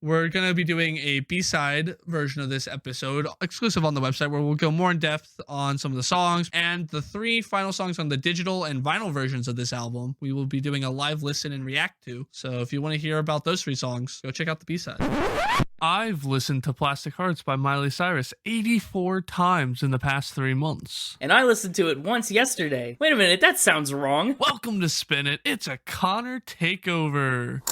we're going to be doing a B-side version of this episode, exclusive on the website, where we'll go more in depth on some of the songs and the 3 final songs on the digital and vinyl versions of this album. We will be doing a live listen and react to. So if you want to hear about those 3 songs, go check out the B-side. I've listened to Plastic Hearts by Miley Cyrus 84 times in the past 3 months. And I listened to it once yesterday. Wait a minute, that sounds wrong. Welcome to Spin It. It's a Connor Takeover.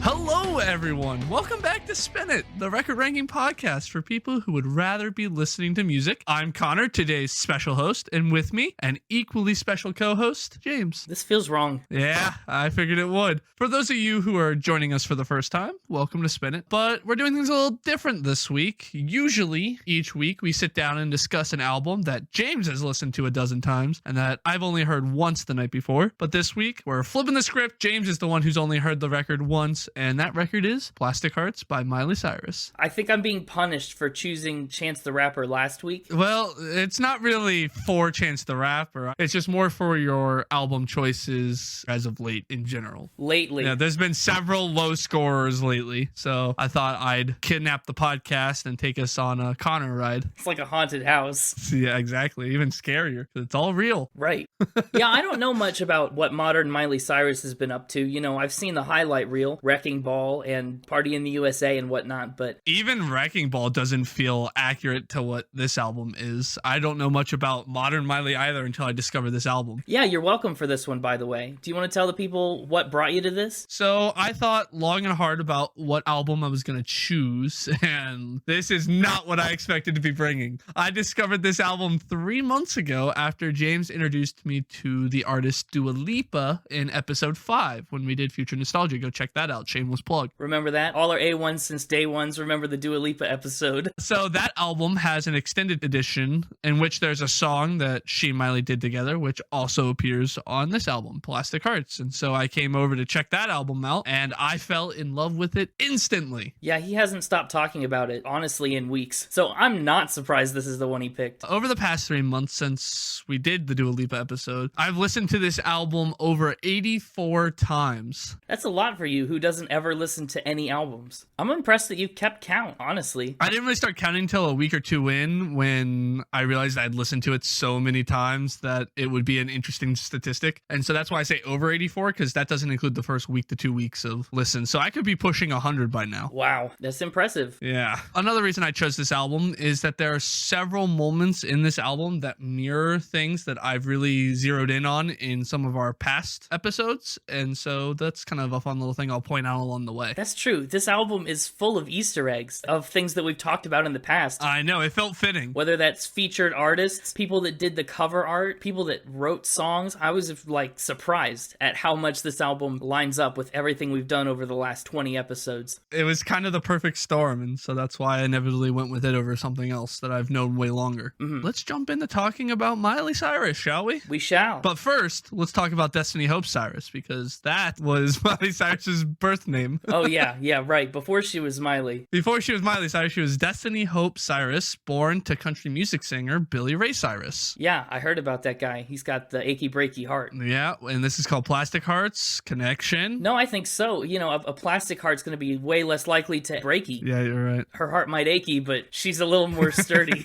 Hello, everyone. Welcome back to Spin It, the record ranking podcast for people who would rather be listening to music. I'm Connor, today's special host, and with me, an equally special co-host, James. This feels wrong. Yeah, I figured it would. For those of you who are joining us for the first time, welcome to Spin It. But we're doing things a little different this week. Usually, each week, we sit down and discuss an album that James has listened to a dozen times and that I've only heard once the night before. But this week, we're flipping the script. James is the one who's only heard the record once, and that record is Plastic Hearts by Miley Cyrus. I think I'm being punished for choosing Chance the Rapper last week. Well, it's not really for Chance the Rapper. It's just more for your album choices as of late in general. Lately. Yeah, there's been several low scorers lately, so I thought I'd kidnap the podcast and take us on a Connor ride. It's like a haunted house. Yeah, exactly. Even scarier. It's all real. Right. Yeah, I don't know much about what modern Miley Cyrus has been up to. You know, I've seen the highlight reel, Wrecking Ball and Party in the USA and whatnot, but even Wrecking Ball doesn't feel accurate to what this album is. I don't know much about modern Miley either until I discovered this album. Yeah, you're welcome for this one, by the way. Do you want to tell the people what brought you to this? So I thought long and hard about what album I was going to choose, and this is not what I expected to be bringing. I discovered this album 3 months ago after James introduced me to the artist Dua Lipa in episode 5 when we did Future Nostalgia. Go check that out. Shameless plug. Remember that? All our A1s since day ones. Remember the Dua Lipa episode. So that album has an extended edition in which there's a song that she and Miley did together, which also appears on this album, Plastic Hearts. And so I came over to check that album out, and I fell in love with it instantly. Yeah, he hasn't stopped talking about it, honestly, in weeks. So I'm not surprised this is the one he picked. Over the past 3 months since we did the Dua Lipa episode, I've listened to this album over 84 times. That's a lot for you who doesn't ever listen to any albums. I'm impressed that you kept count, honestly. I didn't really start counting until a week or 2 in when I realized I'd listened to it so many times that it would be an interesting statistic. And so that's why I say over 84, because that doesn't include the first week to 2 weeks of listen. So I could be pushing 100 by now. Wow, that's impressive. Yeah. Another reason I chose this album is that there are several moments in this album that mirror things that I've really zeroed in on in some of our past episodes. And so that's kind of a fun little thing I'll point out along the way. That's true. This album is full of Easter eggs of things that we've talked about in the past. I know, it felt fitting. Whether that's featured artists, people that did the cover art, people that wrote songs. I was like surprised at how much this album lines up with everything we've done over the last 20 episodes. It was kind of the perfect storm, and so that's why I inevitably went with it over something else that I've known way longer. Let's jump into talking about Miley Cyrus, shall we? We shall. But first, let's talk about Destiny Hope Cyrus, because that was Miley Cyrus's birth name. Oh, yeah, right. Before she was Miley. Before she was Miley Cyrus, she was Destiny Hope Cyrus, born to country music singer Billy Ray Cyrus. Yeah, I heard about that guy. He's got the achy breaky heart. Yeah, and this is called Plastic Hearts Connection. No, I think so. You know, a plastic heart's going to be way less likely to breaky. Yeah, you're right. Her heart might achy, but she's a little more sturdy.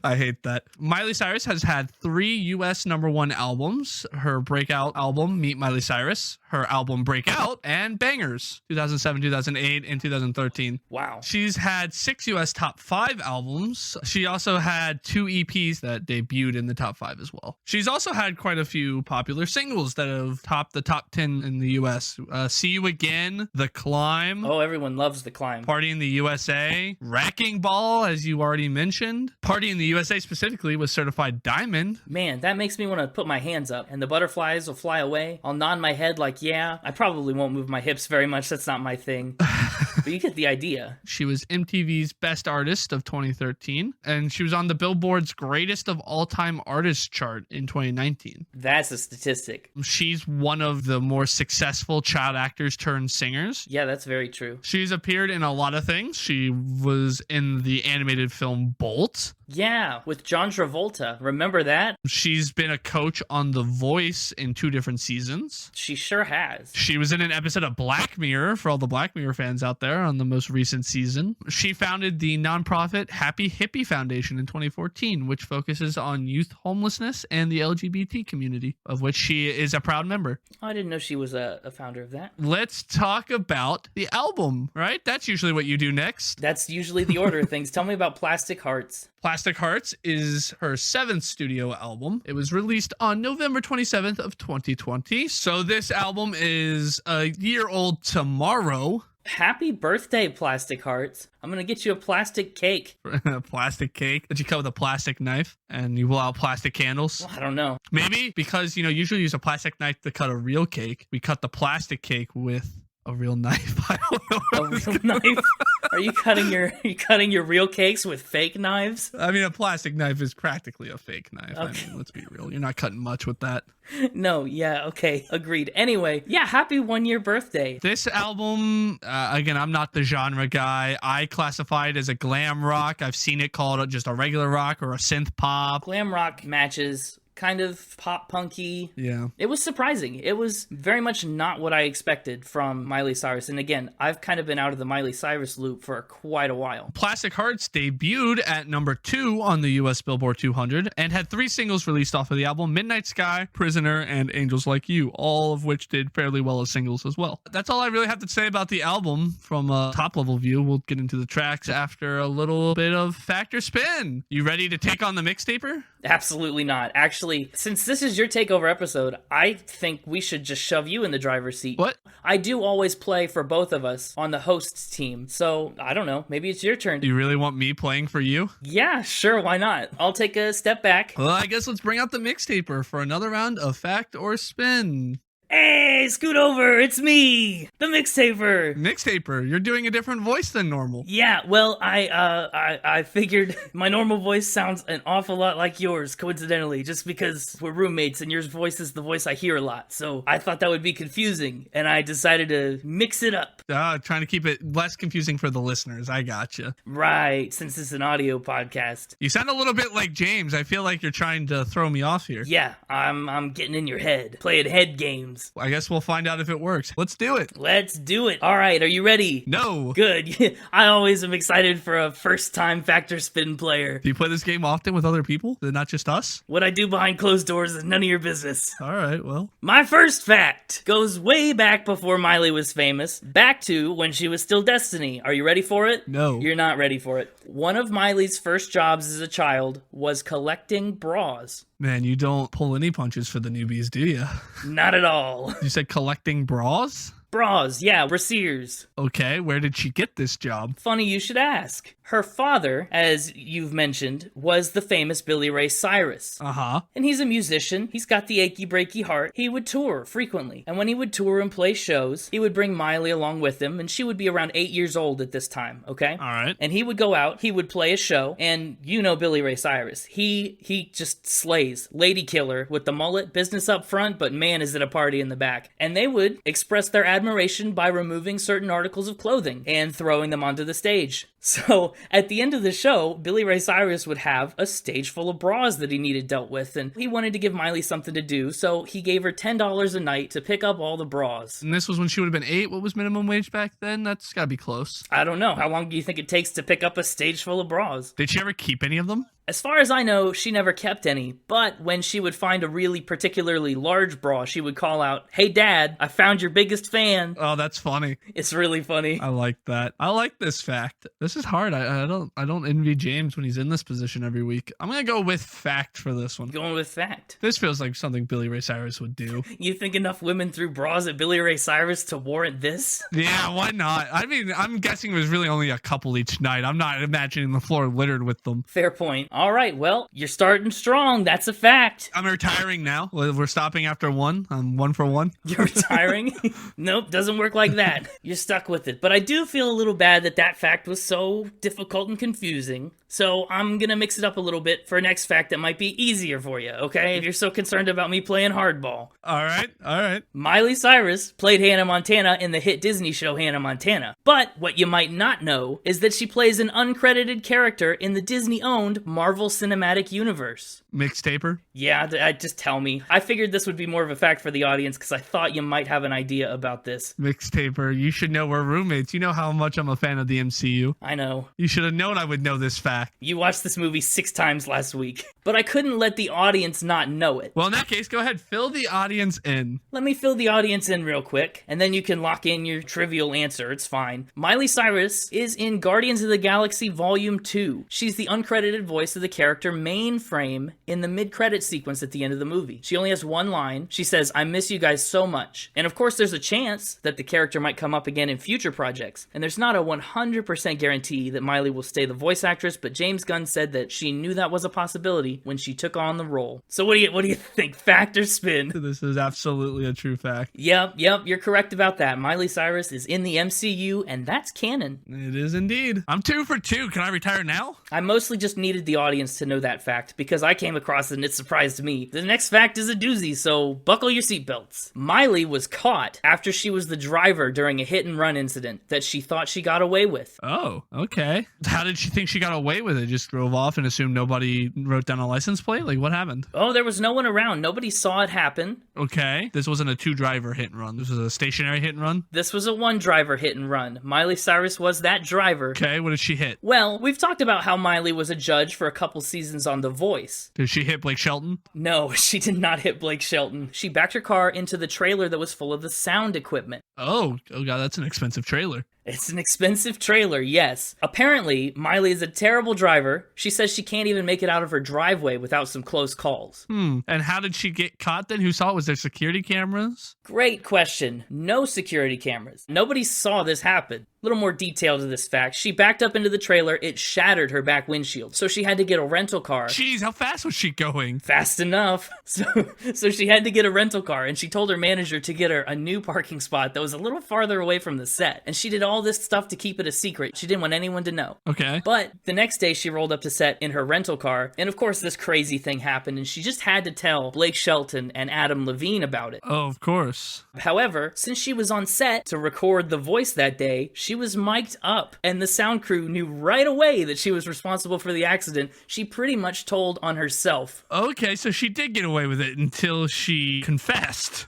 I hate that. Miley Cyrus has had 3 U.S. #1 albums. Her breakout album, Meet Miley Cyrus, her album Breakout, and Bangerz, 2007, 2008, and 2013. Wow. She's had 6 U.S. top 5 albums. She also had 2 EPs that debuted in the top 5 as well. She's also had quite a few popular singles that have topped the top 10 in the U.S. See You Again, The Climb. Oh, everyone loves The Climb. Party in the USA, Wrecking Ball, as you already mentioned, Party Party in the USA specifically was certified diamond. Man, that makes me want to put my hands up, and the butterflies will fly away. I'll nod my head like, yeah. I probably won't move my hips very much. That's not my thing. But you get the idea. She was MTV's Best Artist of 2013, and she was on the Billboard's Greatest of All-Time Artists chart in 2019. That's a statistic. She's one of the more successful child actors turned singers. Yeah, that's very true. She's appeared in a lot of things. She was in the animated film Bolt. Yeah, with John Travolta. Remember that? She's been a coach on The Voice in 2 different seasons. She sure has. She was in an episode of Black Mirror for all the Black Mirror fans out there on the most recent season. She founded the nonprofit Happy Hippie Foundation in 2014, which focuses on youth homelessness and the LGBT community, of which she is a proud member. Oh, I didn't know she was a founder of that. Let's talk about the album, right? That's usually what you do next. That's usually the order of things. Tell me about Plastic Hearts. Plastic Hearts is her 7th studio album. It was released on November 27th of 2020. So this album is a year old tomorrow. Happy birthday, Plastic Hearts. I'm going to get you a plastic cake. Plastic cake? Did you cut with a plastic knife and you blow out plastic candles? Well, I don't know. Maybe because, usually use a plastic knife to cut a real cake. We cut the plastic cake with a real knife. I don't know. A real knife? Are you cutting your real cakes with fake knives? I mean, a plastic knife is practically a fake knife. Okay. I mean, let's be real. You're not cutting much with that. No, yeah, okay, agreed. Anyway, yeah, happy 1-year birthday. This album, again, I'm not the genre guy. I classify it as a glam rock. I've seen it called just a regular rock or a synth pop. Glam rock matches kind of pop punky. Yeah. It was surprising. It was very much not what I expected from Miley Cyrus. And again, I've kind of been out of the Miley Cyrus loop for quite a while. Plastic Hearts debuted at number 2 on the US Billboard 200 and had 3 singles released off of the album: Midnight Sky, Prisoner, and Angels Like You, all of which did fairly well as singles as well. That's all I really have to say about the album from a top level view. We'll get into the tracks after a little bit of Factor Spin. You ready to take on the Mixtaper? Absolutely not. Actually, since this is your takeover episode, I think we should just shove you in the driver's seat. What? I do always play for both of us on the host's team, so I don't know. Maybe it's your turn. You really want me playing for you? Yeah, sure, why not? I'll take a step back. Well, I guess let's bring out the Mixtaper for another round of Fact or Spin. Hey, scoot over, it's me, the Mixtaper. Mixtaper, you're doing a different voice than normal. Yeah, well, I figured my normal voice sounds an awful lot like yours, coincidentally, just because we're roommates and your voice is the voice I hear a lot. So I thought that would be confusing, and I decided to mix it up. Trying to keep it less confusing for the listeners. I gotcha. Right, since it's an audio podcast. You sound a little bit like James. I feel like you're trying to throw me off here. Yeah, I'm getting in your head, playing head games. I guess we'll find out if it works. Let's do it. Let's do it. All right, are you ready? No. Good. I always am excited for a first-time Factor Spin player. Do you play this game often with other people? Is it not just us? What I do behind closed doors is none of your business. All right, well. My first fact goes way back before Miley was famous, back to when she was still Destiny. Are you ready for it? No. You're not ready for it. One of Miley's first jobs as a child was collecting bras. Man, you don't pull any punches for the newbies, do you? Not at all. You said collecting bras? Bras, yeah, brasiers. Okay, where did she get this job? Funny you should ask. Her father, as you've mentioned, was the famous Billy Ray Cyrus. Uh-huh. And he's a musician. He's got the achy breaky heart. He would tour frequently. And when he would tour and play shows, he would bring Miley along with him, and she would be around 8 years old at this time, okay? All right. And he would go out, he would play a show, and you know Billy Ray Cyrus. He just slays. Lady killer with the mullet, business up front, but man is it a party in the back. And they would express their admiration by removing certain articles of clothing and throwing them onto the stage. So at the end of the show, Billy Ray Cyrus would have a stage full of bras that he needed dealt with, and he wanted to give Miley something to do, so he gave her $10 a night to pick up all the bras. And this was when she would have been 8. What was minimum wage back then? That's gotta be close. I don't know. How long do you think it takes to pick up a stage full of bras? Did she ever keep any of them? As far as I know, she never kept any, but when she would find a really particularly large bra, she would call out, "Hey Dad, I found your biggest fan." Oh, that's funny. It's really funny. I like that. I like this fact. This is hard. I don't envy James when he's in this position every week. I'm gonna go with fact for this one. Going with fact. This feels like something Billy Ray Cyrus would do. You think enough women threw bras at Billy Ray Cyrus to warrant this? Yeah, why not? I mean, I'm guessing it was really only a couple each night. I'm not imagining the floor littered with them. Fair point. All right, well, you're starting strong. That's a fact. I'm retiring now. We're stopping after one. I'm 1 for 1. You're retiring? Nope, doesn't work like that. You're stuck with it. But I do feel a little bad that fact was so difficult and confusing. So I'm gonna mix it up a little bit for a next fact that might be easier for you, okay? If you're so concerned about me playing hardball. All right. Miley Cyrus played Hannah Montana in the hit Disney show Hannah Montana. But what you might not know is that she plays an uncredited character in the Disney-owned Marvel Cinematic Universe. Mixtaper? Yeah, just tell me. I figured this would be more of a fact for the audience because I thought you might have an idea about this. Mixtaper, you should know we're roommates. You know how much I'm a fan of the MCU. I know. You should have known I would know this fact. You watched this movie 6 times last week, but I couldn't let the audience not know it. Well, in that case, go ahead, fill the audience in. Let me fill the audience in real quick, and then you can lock in your trivial answer. It's fine. Miley Cyrus is in Guardians of the Galaxy Volume 2. She's the uncredited voice of the character Mainframe in the mid-credit sequence at the end of the movie. She only has one line. She says, "I miss you guys so much." And of course, there's a chance that the character might come up again in future projects. And there's not a 100% guarantee that Miley will stay the voice actress, but James Gunn said that she knew that was a possibility when she took on the role. So what do you think? Fact or spin? This is absolutely a true fact. Yep, you're correct about that. Miley Cyrus is in the MCU, and that's canon. It is indeed. I'm 2 for 2. Can I retire now? I mostly just needed the audience to know that fact because I came across it and it surprised me. The next fact is a doozy, so buckle your seatbelts. Miley was caught after she was the driver during a hit-and-run incident that she thought she got away with. Oh, okay. How did she think she got away with it? Just drove off and assumed nobody wrote down a license plate? Like, what happened? Oh, there was no one around. Nobody saw it happen. Okay. This wasn't a 2-driver hit and run. This was a stationary hit and run? This was a 1-driver hit and run. Miley Cyrus was that driver. Okay, what did she hit? Well, we've talked about how Miley was a judge for a couple seasons on The Voice. Did she hit Blake Shelton? No, she did not hit Blake Shelton. She backed her car into the trailer that was full of the sound equipment. Oh god, that's an expensive trailer. It's an expensive trailer, yes. Apparently, Miley is a terrible driver. She says she can't even make it out of her driveway without some close calls. And how did she get caught then? Who saw it? Was there security cameras? Great question. No security cameras. Nobody saw this happen. A little more detail to this fact. She backed up into the trailer. It shattered her back windshield. So she had to get a rental car. Jeez, how fast was she going? Fast enough. So she had to get a rental car, and she told her manager to get her a new parking spot that was a little farther away from the set. And she did all this stuff to keep it a secret. She didn't want anyone to know. Okay. But the next day she rolled up to set in her rental car, and of course this crazy thing happened, and she just had to tell Blake Shelton and Adam Levine about it. Oh, of course. However, since she was on set to record The Voice that day, she was mic'd up, and the sound crew knew right away that she was responsible for the accident. She pretty much told on herself. Okay, so she did get away with it until she confessed.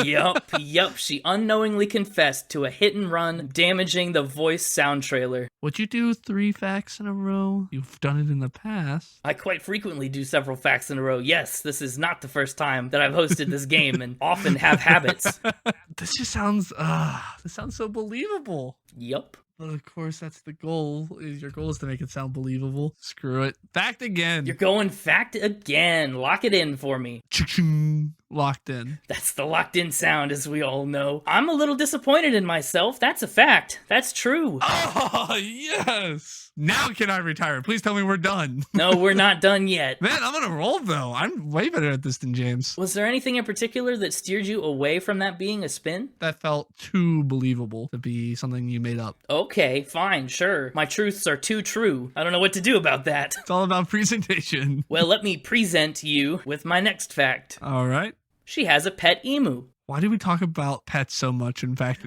Yup. She unknowingly confessed to a hit and run, damaging the Voice sound trailer. Would you do 3 facts in a row? You've done it in the past. I quite frequently do several facts in a row. Yes, this is not the first time that I've hosted this game and often have habits. This just sounds so believable. Yup. But of course, that's the goal. Your goal is to make it sound believable. Screw it. Fact again. You're going fact again. Lock it in for me. Locked in. That's the locked in sound, as we all know. I'm a little disappointed in myself. That's a fact. That's true. Oh, yes. Now can I retire? Please tell me we're done. No, we're not done yet. Man, I'm on a roll, though. I'm way better at this than James. Was there anything in particular that steered you away from that being a spin? That felt too believable to be something you made up. Okay, fine, sure. My truths are too true. I don't know what to do about that. It's all about presentation. Well, let me present you with my next fact. All right. She has a pet emu. Why do we talk about pets so much, in fact?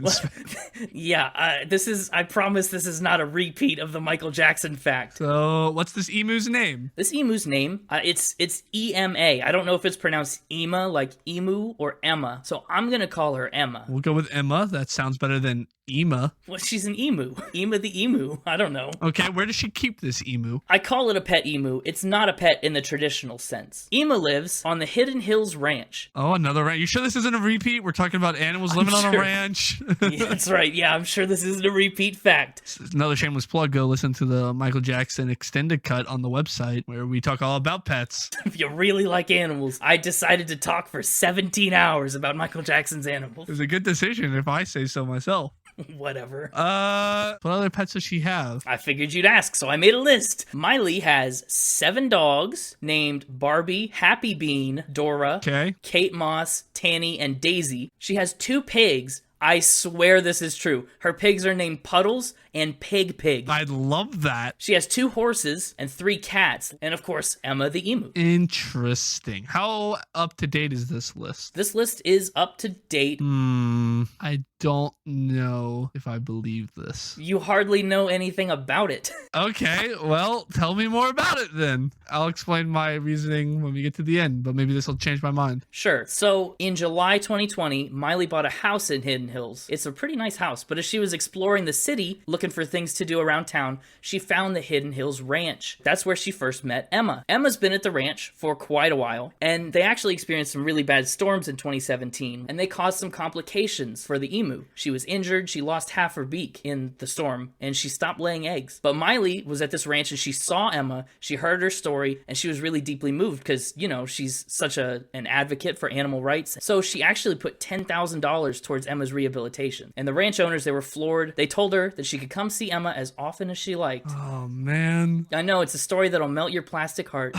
Yeah, I promise this is not a repeat of the Michael Jackson fact. So, what's this emu's name? This emu's name, it's E-M-A. I don't know if it's pronounced Ema, like emu, or Emma. So I'm going to call her Emma. We'll go with Emma. That sounds better than Ema. Well, she's an emu. Ema the emu. I don't know. Okay, where does she keep this emu? I call it a pet emu. It's not a pet in the traditional sense. Ema lives on the Hidden Hills Ranch. Oh, another ranch. You sure this isn't a repeat repeat. We're talking about animals living on a ranch. Yeah, that's right. Yeah, I'm sure this isn't a repeat fact. Another shameless plug. Go listen to the Michael Jackson extended cut on the website where we talk all about pets. If you really like animals, I decided to talk for 17 hours about Michael Jackson's animals. It was a good decision if I say so myself. Whatever. What other pets does she have? I figured you'd ask, so I made a list. Miley has 7 dogs named Barbie, Happy Bean, Dora, Okay. Kate Moss, Tanny, and Daisy. She has 2 pigs. I swear this is true. Her pigs are named Puddles and Pig. I love that. She has 2 horses and 3 cats, and of course, Emma the emu. Interesting. How up to date is this list? This list is up to date. I don't know if I believe this. You hardly know anything about it. Okay, well, tell me more about it then. I'll explain my reasoning when we get to the end, but maybe this will change my mind. Sure. So, in July 2020, Miley bought a house in Hidden Hills. It's a pretty nice house, but as she was exploring the city, looking for things to do around town, she found the Hidden Hills Ranch. That's where she first met Emma. Emma's been at the ranch for quite a while, and they actually experienced some really bad storms in 2017, and they caused some complications for the emu. She was injured, she lost half her beak in the storm, and she stopped laying eggs. But Miley was at this ranch and she saw Emma, she heard her story, and she was really deeply moved because, you know, she's such an advocate for animal rights. So she actually put $10,000 towards Emma's rehabilitation. And the ranch owners, they were floored. They told her that she could come see Emma as often as she liked. Oh, man. I know, it's a story that'll melt your plastic heart.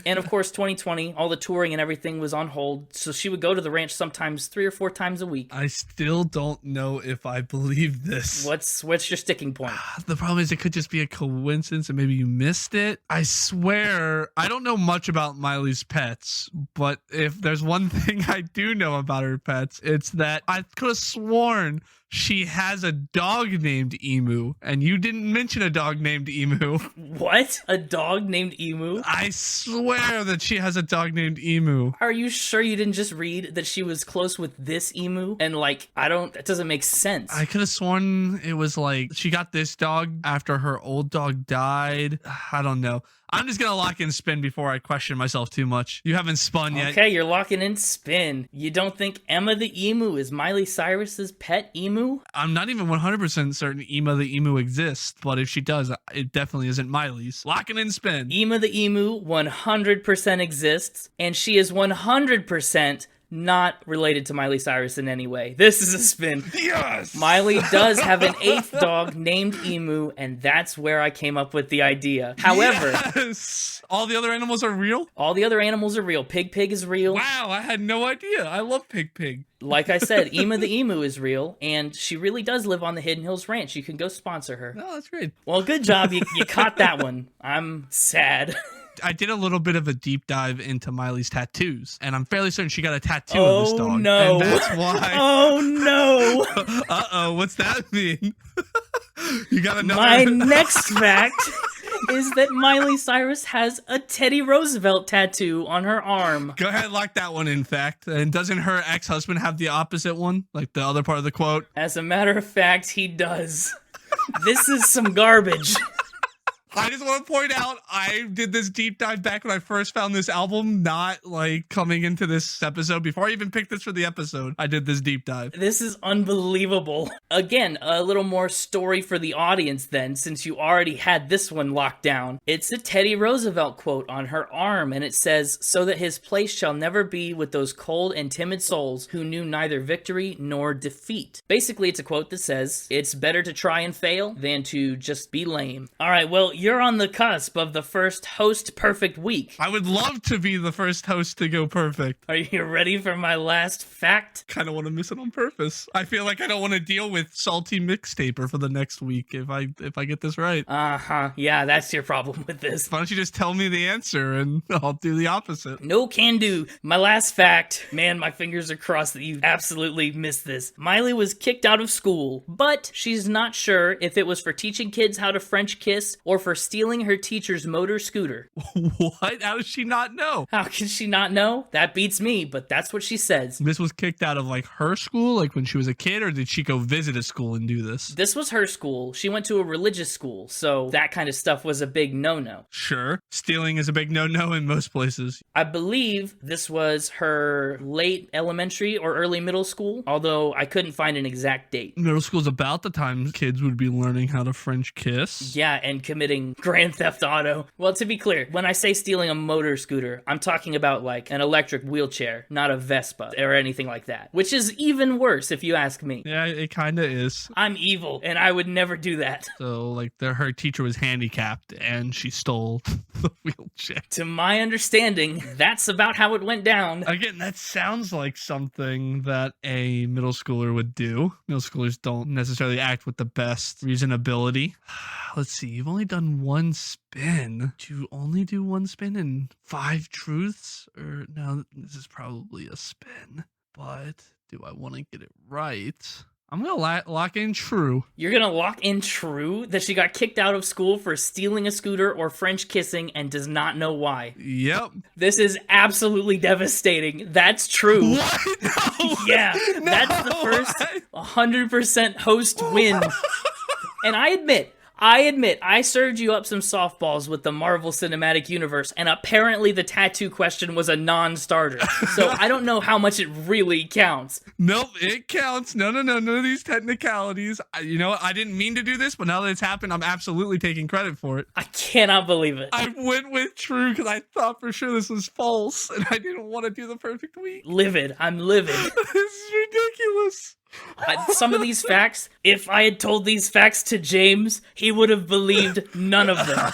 And of course, 2020, all the touring and everything was on hold, so she would go to the ranch sometimes 3 or 4 times a week. I still don't know if I believe this. What's your sticking point? The problem is it could just be a coincidence and maybe you missed it. I swear, I don't know much about Miley's pets, but if there's one thing I do know about her pets, it's that I could have sworn she has a dog named Emu, and you didn't mention a dog named Emu. What? A dog named Emu? I swear that she has a dog named Emu. Are you sure you didn't just read that she was close with this emu? And that doesn't make sense. I could have sworn it was like she got this dog after her old dog died. I don't know. I'm just going to lock in spin before I question myself too much. You haven't spun yet. Okay, you're locking in spin. You don't think Emma the emu is Miley Cyrus's pet emu? I'm not even 100% certain Emma the emu exists, but if she does, it definitely isn't Miley's. Locking in spin. Emma the emu 100% exists, and she is 100% not related to Miley Cyrus in any way. This is a spin. Yes! Miley does have an 8th dog named Emu, and that's where I came up with the idea. However, yes! All the other animals are real? All the other animals are real. Pig is real. Wow, I had no idea. I love Pig. Like I said, Emma the emu is real, and she really does live on the Hidden Hills Ranch. You can go sponsor her. Oh, that's great. Well, good job. You caught that one. I'm sad. I did a little bit of a deep dive into Miley's tattoos, and I'm fairly certain she got a tattoo of this dog. No. And that's why. Oh, no. Uh-oh, what's that mean? You got another... My next fact is that Miley Cyrus has a Teddy Roosevelt tattoo on her arm. Go ahead, lock that one in fact. And doesn't her ex-husband have the opposite one? Like the other part of the quote? As a matter of fact, he does. This is some garbage. I just want to point out, I did this deep dive back when I first found this album, not like coming into this episode. Before I even picked this for the episode, I did this deep dive. This is unbelievable. Again, a little more story for the audience then, since you already had this one locked down. It's a Teddy Roosevelt quote on her arm, and it says, "So that his place shall never be with those cold and timid souls who knew neither victory nor defeat." Basically, it's a quote that says, it's better to try and fail than to just be lame. All right, well, you're on the cusp of the first host perfect week. I would love to be the first host to go perfect. Are you ready for my last fact? Kind of want to miss it on purpose. I feel like I don't want to deal with salty Mixtaper for the next week if I get this right. Uh-huh. Yeah, that's your problem with this. Why don't you just tell me the answer and I'll do the opposite? No can do. My last fact, man, my fingers are crossed that you absolutely missed this. Miley was kicked out of school, but she's not sure if it was for teaching kids how to French kiss or for for stealing her teacher's motor scooter. What? How does she not know? How can she not know? That beats me, but that's what she says. This was kicked out of like her school, like when she was a kid, or did she go visit a school and do this? This was her school. She went to a religious school, so that kind of stuff was a big no-no. Sure. Stealing is a big no-no in most places. I believe this was her late elementary or early middle school, although I couldn't find an exact date. Middle school's about the time kids would be learning how to French kiss. Yeah, and committing Grand Theft Auto. Well, to be clear, when I say stealing a motor scooter, I'm talking about like an electric wheelchair, not a Vespa or anything like that, which is even worse if you ask me. Yeah, it kind of is. I'm evil, and I would never do that. So, like, her teacher was handicapped, and she stole the wheelchair. To my understanding, that's about how it went down. Again, that sounds like something that a middle schooler would do. Middle schoolers don't necessarily act with the best reasonability. Let's see, you've only done one spin. Do you only do one spin in 5 truths? Or, no, this is probably a spin. But do I want to get it right? I'm going to lock in true. You're going to lock in true that she got kicked out of school for stealing a scooter or French kissing and does not know why. Yep. This is absolutely devastating. That's true. What? No. Yeah, No. that's the first 100% host win. And I admit, I served you up some softballs with the Marvel Cinematic Universe, and apparently the tattoo question was a non-starter. So I don't know how much it really counts. Nope, it counts. No, none of these technicalities. You know what? I didn't mean to do this, but now that it's happened, I'm absolutely taking credit for it. I cannot believe it. I went with true because I thought for sure this was false, and I didn't want to do the perfect week. Livid. I'm livid. This is ridiculous. Some of these facts, if I had told these facts to James, he would have believed none of them.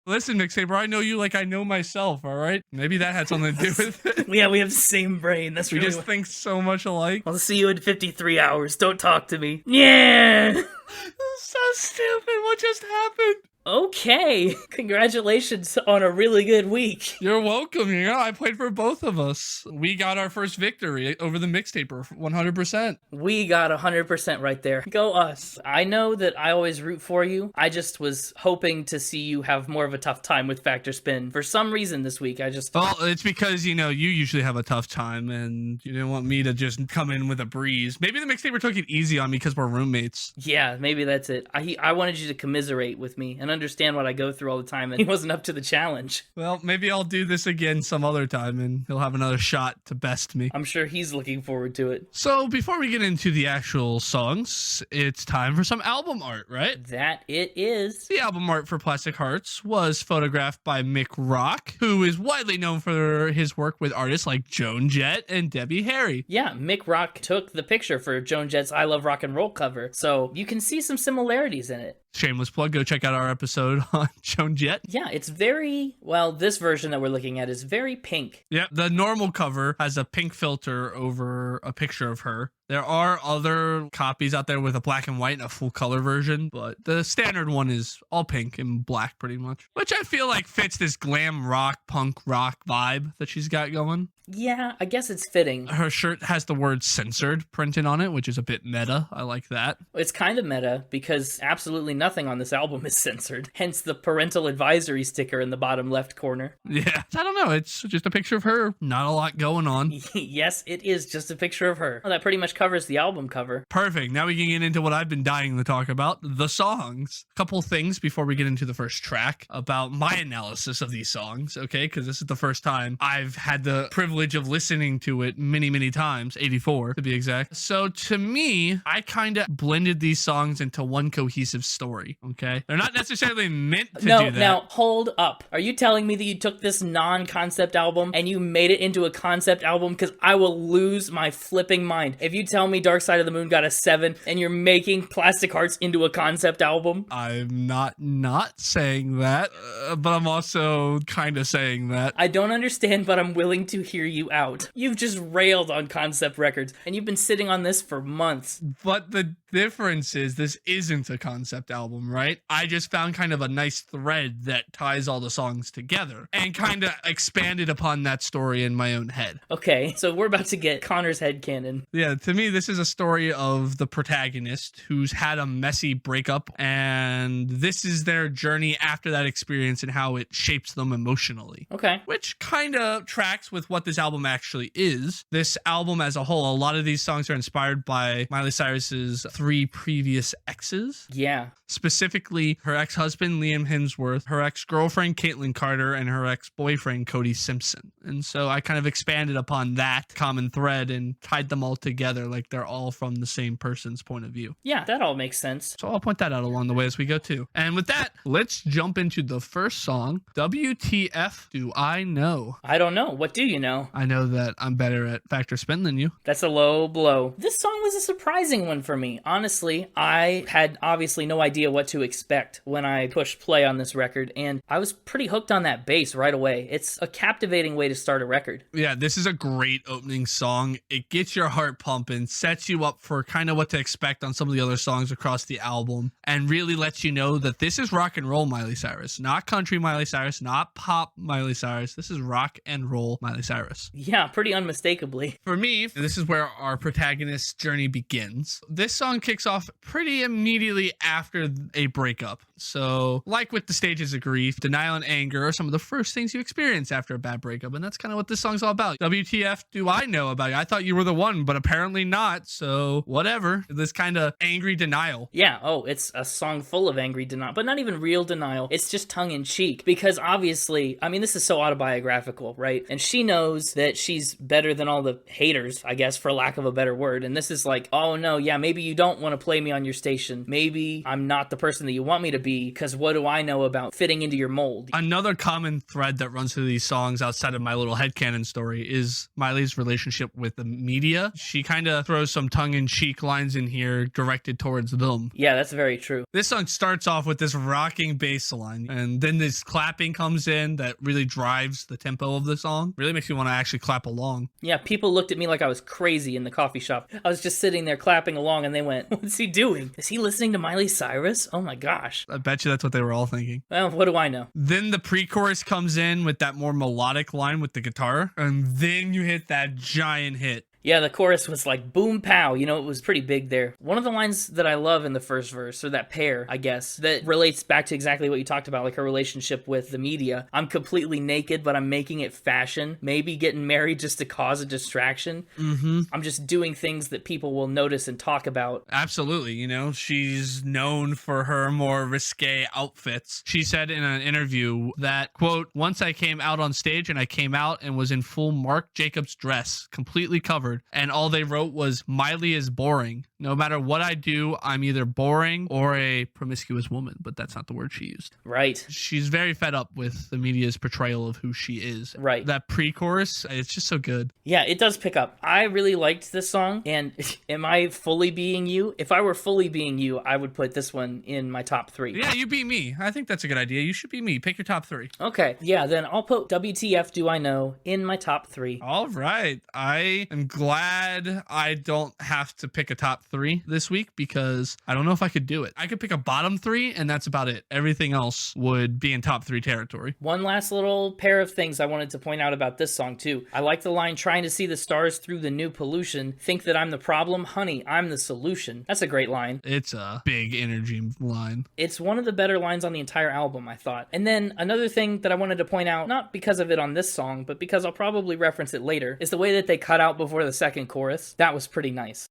Listen, Mixtaper, I know you like I know myself, all right? Maybe that had something to do with it. Yeah, we have the same brain. That's We really just think so much alike. I'll see you in 53 hours. Don't talk to me. Yeah. So stupid. What just happened? Okay. Congratulations on a really good week. You're welcome. You know, I played for both of us. We got our first victory over the Mixtaper, 100%. We got 100% right there. Go us. I know that I always root for you. I just was hoping to see you have more of a tough time with Factor Spin. For some reason this week, Well, it's because, you know, you usually have a tough time and you didn't want me to just come in with a breeze. Maybe the Mixtaper took it easy on me because we're roommates. Yeah, maybe that's it. I wanted you to commiserate with me and understand what I go through all the time, and he wasn't up to the challenge. Well, maybe I'll do this again some other time and he'll have another shot to best me. I'm sure he's looking forward to it. So before we get into the actual songs, it's time for some album art, right? That it is. The album art for Plastic Hearts was photographed by Mick Rock, who is widely known for his work with artists like Joan Jett and Debbie Harry. Yeah, Mick Rock took the picture for Joan Jett's I Love Rock and Roll cover, so you can see some similarities in it. Shameless plug, go check out our episode on Joan Jett. Yeah, it's very, well, this version that we're looking at is very pink. Yep, the normal cover has a pink filter over a picture of her. There are other copies out there with a black and white and a full color version, but the standard one is all pink and black pretty much, which I feel like fits this glam rock, punk rock vibe that she's got going. Yeah, I guess it's fitting. Her shirt has the word censored printed on it, which is a bit meta. I like that. It's kind of meta because absolutely nothing on this album is censored, hence the parental advisory sticker in the bottom left corner. Yeah, I don't know. It's just a picture of her. Not a lot going on. Yes, it is just a picture of her. Well, that pretty much covers the album cover. Perfect. Now we can get into what I've been dying to talk about, the songs. A couple things before we get into the first track about my analysis of these songs, okay? Because this is the first time I've had the privilege of listening to it many times, 84 to be exact. So to me, I kind of blended these songs into one cohesive story, okay? They're not necessarily meant to do that. Now, hold up. Are you telling me that you took this non-concept album and you made it into a concept album? Because I will lose my flipping mind. If you tell me Dark Side of the Moon got a 7 and you're making Plastic Hearts into a concept album. I'm not saying that, but I'm also kind of saying that. I don't understand, but I'm willing to hear you out. You've just railed on concept records and you've been sitting on this for months. But the difference is this isn't a concept album, right? I just found found kind of a nice thread that ties all the songs together and kind of expanded upon that story in my own head. Okay, so we're about to get Connor's headcanon. Yeah, to me, this is a story of the protagonist who's had a messy breakup, and this is their journey after that experience and how it shapes them emotionally. Okay. Which kind of tracks with what this album actually is. This album as a whole, a lot of these songs are inspired by Miley Cyrus's 3 previous exes. Yeah. Specifically, her ex-husband, Liam Hemsworth, her ex-girlfriend, Caitlyn Carter, and her ex-boyfriend, Cody Simpson. And so I kind of expanded upon that common thread and tied them all together like they're all from the same person's point of view. Yeah, that all makes sense. So I'll point that out along the way as we go too. And with that, let's jump into the first song, WTF Do I Know? I don't know. What do you know? I know that I'm better at factor spin than you. That's a low blow. This song was a surprising one for me. Honestly, I had obviously no idea what to expect when I pushed play on this record, and I was pretty hooked on that bass right away. It's a captivating way to start a record. Yeah, this is a great opening song. It gets your heart pumping, sets you up for kind of what to expect on some of the other songs across the album, and really lets you know that this is rock and roll Miley Cyrus, not country Miley Cyrus, not pop Miley Cyrus. This is rock and roll Miley Cyrus. Yeah, pretty unmistakably. For me, this is where our protagonist's journey begins. This song kicks off pretty immediately after a breakup. So, like with the stages of grief, denial and anger are some of the first things you experience after a bad breakup, and that's kind of what this song's all about. WTF do I know about you? I thought you were the one, but apparently not, so whatever. This kind of angry denial. Yeah, it's a song full of angry denial, but not even real denial. It's just tongue-in-cheek, because obviously, I mean, this is so autobiographical, right? And she knows that she's better than all the haters, I guess, for lack of a better word, and this is like, oh no, yeah, maybe you don't want to play me on your station. Maybe I'm not the person that you want me to be, because what do I know about fitting into your mold? Another common thread that runs through these songs outside of my little headcanon story is Miley's relationship with the media. She kind of throws some tongue-in-cheek lines in here directed towards them. Yeah, that's very true. This song starts off with this rocking bass line, and then this clapping comes in that really drives the tempo of the song. Really makes me want to actually clap along. Yeah, people looked at me like I was crazy in the coffee shop. I was just sitting there clapping along, and they went, what's he doing? Is he listening to Miley Cyrus? Oh my gosh. I bet you that's what they were all thinking. Well, what do I know? Then the pre-chorus comes in with that more melodic line with the guitar, and then you hit that giant hit. Yeah, the chorus was like boom pow, it was pretty big there. One of the lines that I love in the first verse, or that pair, I guess, that relates back to exactly what you talked about, like her relationship with the media. I'm completely naked, but I'm making it fashion. Maybe getting married just to cause a distraction. I'm just doing things that people will notice and talk about. Absolutely, she's known for her more risque outfits. She said in an interview that, quote, once I came out on stage and I came out and was in full Marc Jacobs dress, completely covered, and all they wrote was, Miley is boring. No matter what I do, I'm either boring or a promiscuous woman, but that's not the word she used. Right. She's very fed up with the media's portrayal of who she is. Right. That pre-chorus, it's just so good. Yeah, it does pick up. I really liked this song, and am I fully being you? If I were fully being you, I would put this one in my top 3. Yeah, you beat me. I think that's a good idea. You should be me. Pick your top 3. Okay. Yeah, then I'll put WTF Do I Know in my top 3. All right. I am glad I don't have to pick a top 3 this week because I don't know if I could do it. I could pick a bottom 3 and that's about it. Everything else would be in top 3 territory. One last little pair of things I wanted to point out about this song too. I like the line, trying to see the stars through the new pollution. Think that I'm the problem? Honey, I'm the solution. That's a great line. It's a big energy line. It's one of the better lines on the entire album, I thought. And then another thing that I wanted to point out, not because of it on this song, but because I'll probably reference it later, is the way that they cut out before the second chorus. That was pretty nice.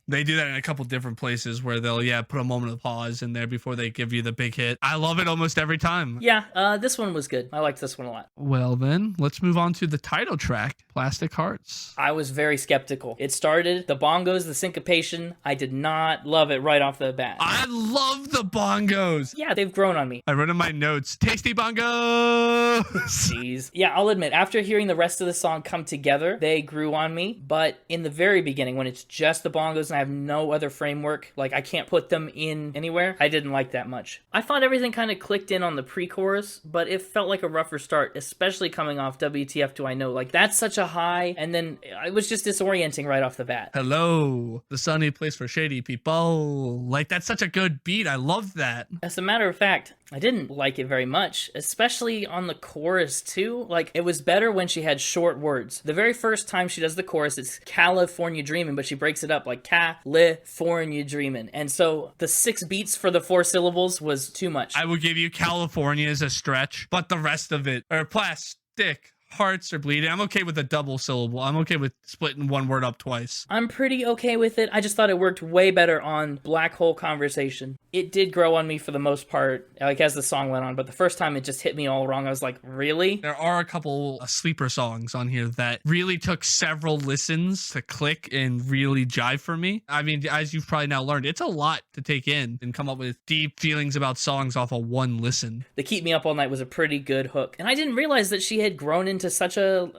They do that in a couple different places where they'll, put a moment of pause in there before they give you the big hit. I love it almost every time. Yeah, this one was good. I liked this one a lot. Well then, let's move on to the title track, Plastic Hearts. I was very skeptical. It started, the bongos, the syncopation. I did not love it right off the bat. I love the bongos. Yeah, they've grown on me. I wrote in my notes, tasty bongos. Jeez. Yeah, I'll admit, after hearing the rest of the song come together, they grew on me. But in the very beginning, when it's just the bongos and I have no other framework, like I can't put them in anywhere, I didn't like that much. I thought everything kind of clicked in on the pre-chorus, but it felt like a rougher start, especially coming off WTF Do I Know. Like, that's such a high, and then it was just disorienting right off the bat. Hello, the sunny place for shady people. Like, that's such a good beat. I love that. As a matter of fact, I didn't like it very much, especially on the chorus too. Like, it was better when she had short words. The very first time she does the chorus, it's California Dreamin', but she breaks it up like California Dreamin'. And so the 6 beats for the 4 syllables was too much. I will give you California as a stretch, but the rest of it, or plastic hearts are bleeding. I'm okay with a double syllable. I'm okay with splitting one word up twice. I'm pretty okay with it. I just thought it worked way better on Black Hole Conversation. It did grow on me for the most part, like as the song went on, but the first time it just hit me all wrong. I was like, really? There are a couple sleeper songs on here that really took several listens to click and really jive for me. I mean, as you've probably now learned, it's a lot to take in and come up with deep feelings about songs off of one listen. The Keep Me Up All Night was a pretty good hook. And I didn't realize that she had grown into such a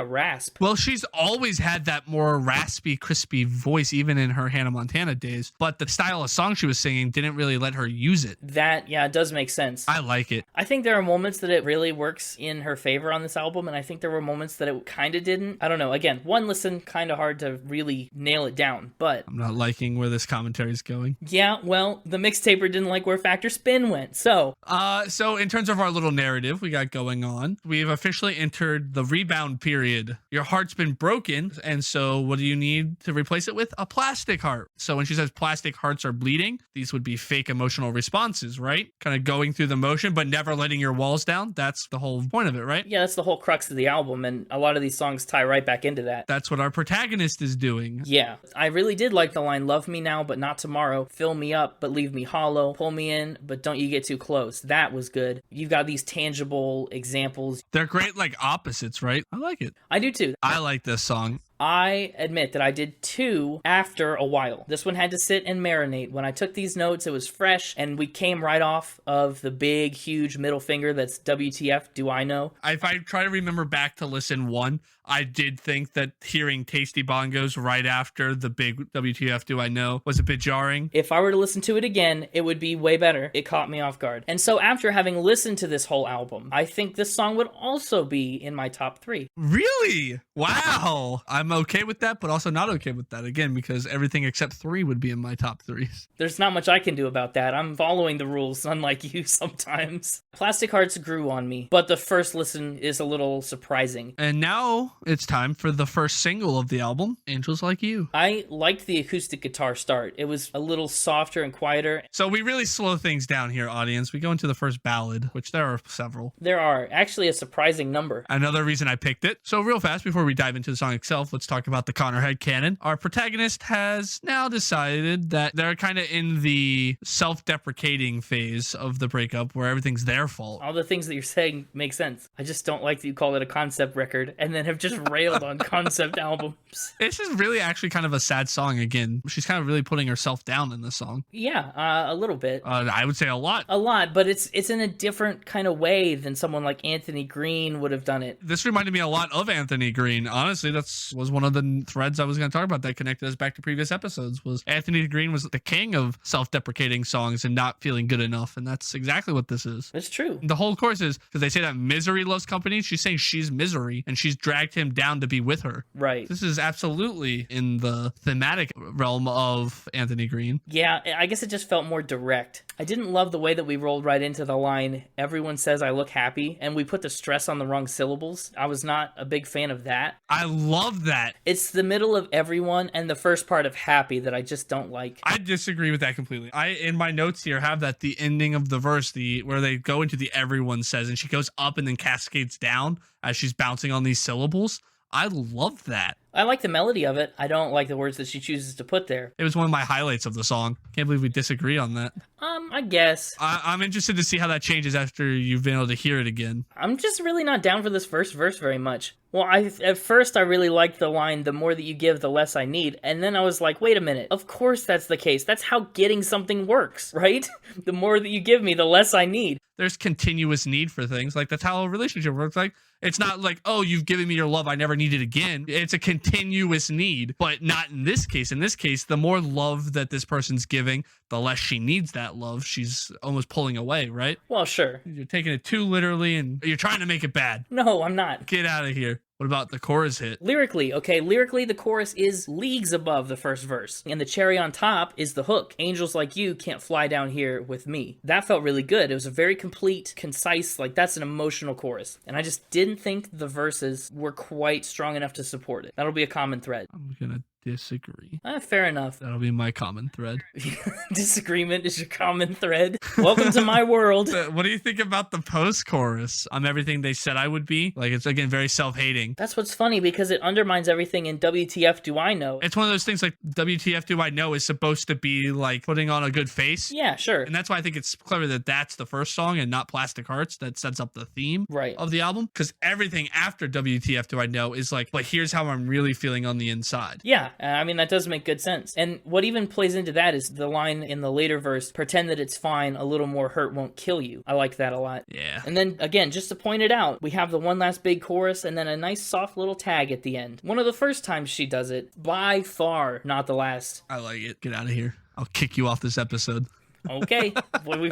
rasp. Well, she's always had that more raspy, crispy voice, even in her Hannah Montana days. But the style of song she was singing didn't really let her use it. That, yeah, it does make sense. I like it. I think there are moments that it really works in her favor on this album, and I think there were moments that it kind of didn't. I don't know. Again, one listen, kind of hard to really nail it down, but... I'm not liking where this commentary is going. Yeah, well, the Mixtaper didn't like where Factor Spin went, so... So in terms of our little narrative we got going on, we've officially entered the rebound period. Your heart's been broken, and so what do you need to replace it with? A plastic heart. So when she says plastic hearts are bleeding, these would be fake emotional responses, right? Kind of going through the motion, but never letting your walls down. That's the whole point of it, right? Yeah, that's the whole crux of the album, and a lot of these songs tie right back into that. That's what our protagonist is doing. Yeah, I really did like the line, love me now, but not tomorrow. Fill me up, but leave me hollow. Pull me in, but don't you get too close. That was good. You've got these tangible examples. They're great, like opposites, right? I like it. I do too. I like this song. I admit that I did 2 after a while. This one had to sit and marinate. When I took these notes, it was fresh, and we came right off of the big, huge middle finger that's WTF Do I Know. If I try to remember back to listen 1, I did think that hearing Tasty Bongos right after the big WTF Do I Know was a bit jarring. If I were to listen to it again, it would be way better. It caught me off guard. And so after having listened to this whole album, I think this song would also be in my top 3. Really? Wow. I'm okay with that, but also not okay with that. Again, because everything except 3 would be in my top 3s. There's not much I can do about that. I'm following the rules, unlike you sometimes. Plastic Hearts grew on me, but the first listen is a little surprising. And now it's time for the first single of the album, Angels Like You. I liked the acoustic guitar start. It was a little softer and quieter. So we really slow things down here, audience. We go into the first ballad, which there are several. There are actually a surprising number. Another reason I picked it. So real fast, before we dive into the song itself, let's talk about the Connor headcanon. Our protagonist has now decided that they're kind of in the self-deprecating phase of the breakup where everything's their fault. All the things that you're saying make sense. I just don't like that you call it a concept record and then have just railed on concept albums. This is really actually kind of a sad song again. She's kind of really putting herself down in this song. Yeah, a little bit. I would say a lot. A lot, but it's in a different kind of way than someone like Anthony Green would have done it. This reminded me a lot of Anthony Green. Honestly, was one of the threads I was going to talk about that connected us back to previous episodes. Was Anthony Green was the king of self-deprecating songs and not feeling good enough, and that's exactly what this is. It's true. The whole chorus is because they say that misery loves company. She's saying she's misery, and she's dragged him down to be with her. Right. This is absolutely in the thematic realm of Anthony Green. Yeah, I guess it just felt more direct. I didn't love the way that we rolled right into the line, everyone says I look happy, and we put the stress on the wrong syllables. I was not a big fan of that. I love that. It's the middle of everyone and the first part of happy that I just don't like. I disagree with that completely. I, in my notes here, have that the ending of the verse, where they go into the everyone says, and she goes up and then cascades down as she's bouncing on these syllables. I love that. I like the melody of it. I don't like the words that she chooses to put there. It was one of my highlights of the song. Can't believe we disagree on that. I guess. I'm interested to see how that changes after you've been able to hear it again. I'm just really not down for this first verse very much. Well, at first I really liked the line, the more that you give, the less I need. And then I was like, wait a minute. Of course that's the case. That's how getting something works, right? The more that you give me, the less I need. there's continuous need for things. Like that's how a relationship works. Like it's not like, oh, you've given me your love, I never need it again. It's a continuous need, but not in this case. In this case, the more love that this person's giving, the less she needs that love. She's almost pulling away, right? Well, sure. You're taking it too literally and you're trying to make it bad. No, I'm not. Get out of here. What about the chorus hit? Lyrically, the chorus is leagues above the first verse. And the cherry on top is the hook. Angels like you can't fly down here with me. That felt really good. It was a very complete, concise, like that's an emotional chorus. And I just didn't think the verses were quite strong enough to support it. That'll be a common thread. I'm gonna disagree. Fair enough. That'll be my common thread. Disagreement is your common thread. Welcome to my world. What do you think about the post-chorus? I'm everything they said I would be. Like, it's, again, very self-hating. That's what's funny because it undermines everything in WTF Do I Know. It's one of those things like WTF Do I Know is supposed to be like putting on a good face. Yeah, sure. And that's why I think it's clever that that's the first song and not Plastic Hearts that sets up the theme of the album. Because everything after WTF Do I Know is like, but here's how I'm really feeling on the inside. Yeah, I mean, that does make good sense. And what even plays into that is the line in the later verse, pretend that it's fine, a little more hurt won't kill you. I like that a lot. Yeah. And then, again, just to point it out, we have the one last big chorus and then a nice soft little tag at the end. One of the first times she does it, by far not the last. I like it. Get out of here. I'll kick you off this episode. Okay. Boy,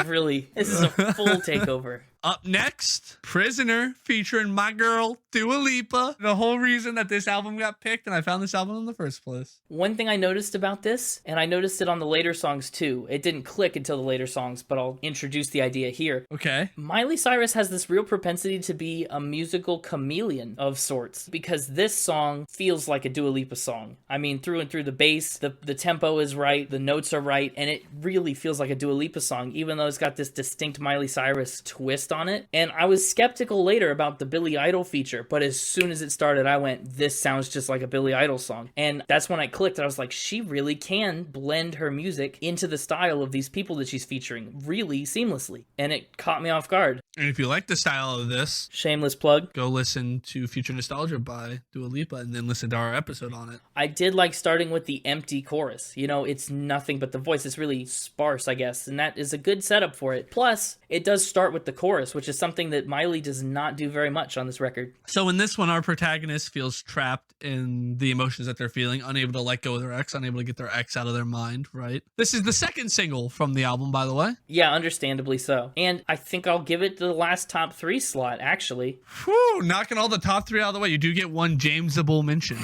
this is a full takeover. Up next, Prisoner featuring my girl, Dua Lipa. The whole reason that this album got picked and I found this album in the first place. One thing I noticed about this, and I noticed it on the later songs too, it didn't click until the later songs, but I'll introduce the idea here. Okay. Miley Cyrus has this real propensity to be a musical chameleon of sorts, because this song feels like a Dua Lipa song. I mean, through and through, the bass, the tempo is right, the notes are right, and it really feels like a Dua Lipa song, even though it's got this distinct Miley Cyrus twist on it. And I was skeptical later about the Billy Idol feature, but as soon as it started, I went, this sounds just like a Billy Idol song. And that's when I clicked. I was like, she really can blend her music into the style of these people that she's featuring really seamlessly. And it caught me off guard. And if you like the style of this, shameless plug, go listen to Future Nostalgia by Dua Lipa and then listen to our episode on it. I did like starting with the empty chorus. You know, it's nothing but the voice. It's really sparse, I guess. And that is a good setup for it. Plus, it does start with the chorus, which is something that Miley does not do very much on this record. So in this one, our protagonist feels trapped in the emotions that they're feeling, unable to let go of their ex, unable to get their ex out of their mind, right? This is the second single from the album, by the way. Yeah, understandably so. And I think I'll give it the last top 3 slot, actually. Whew, knocking all the top 3 out of the way. You do get one Jamesable mention.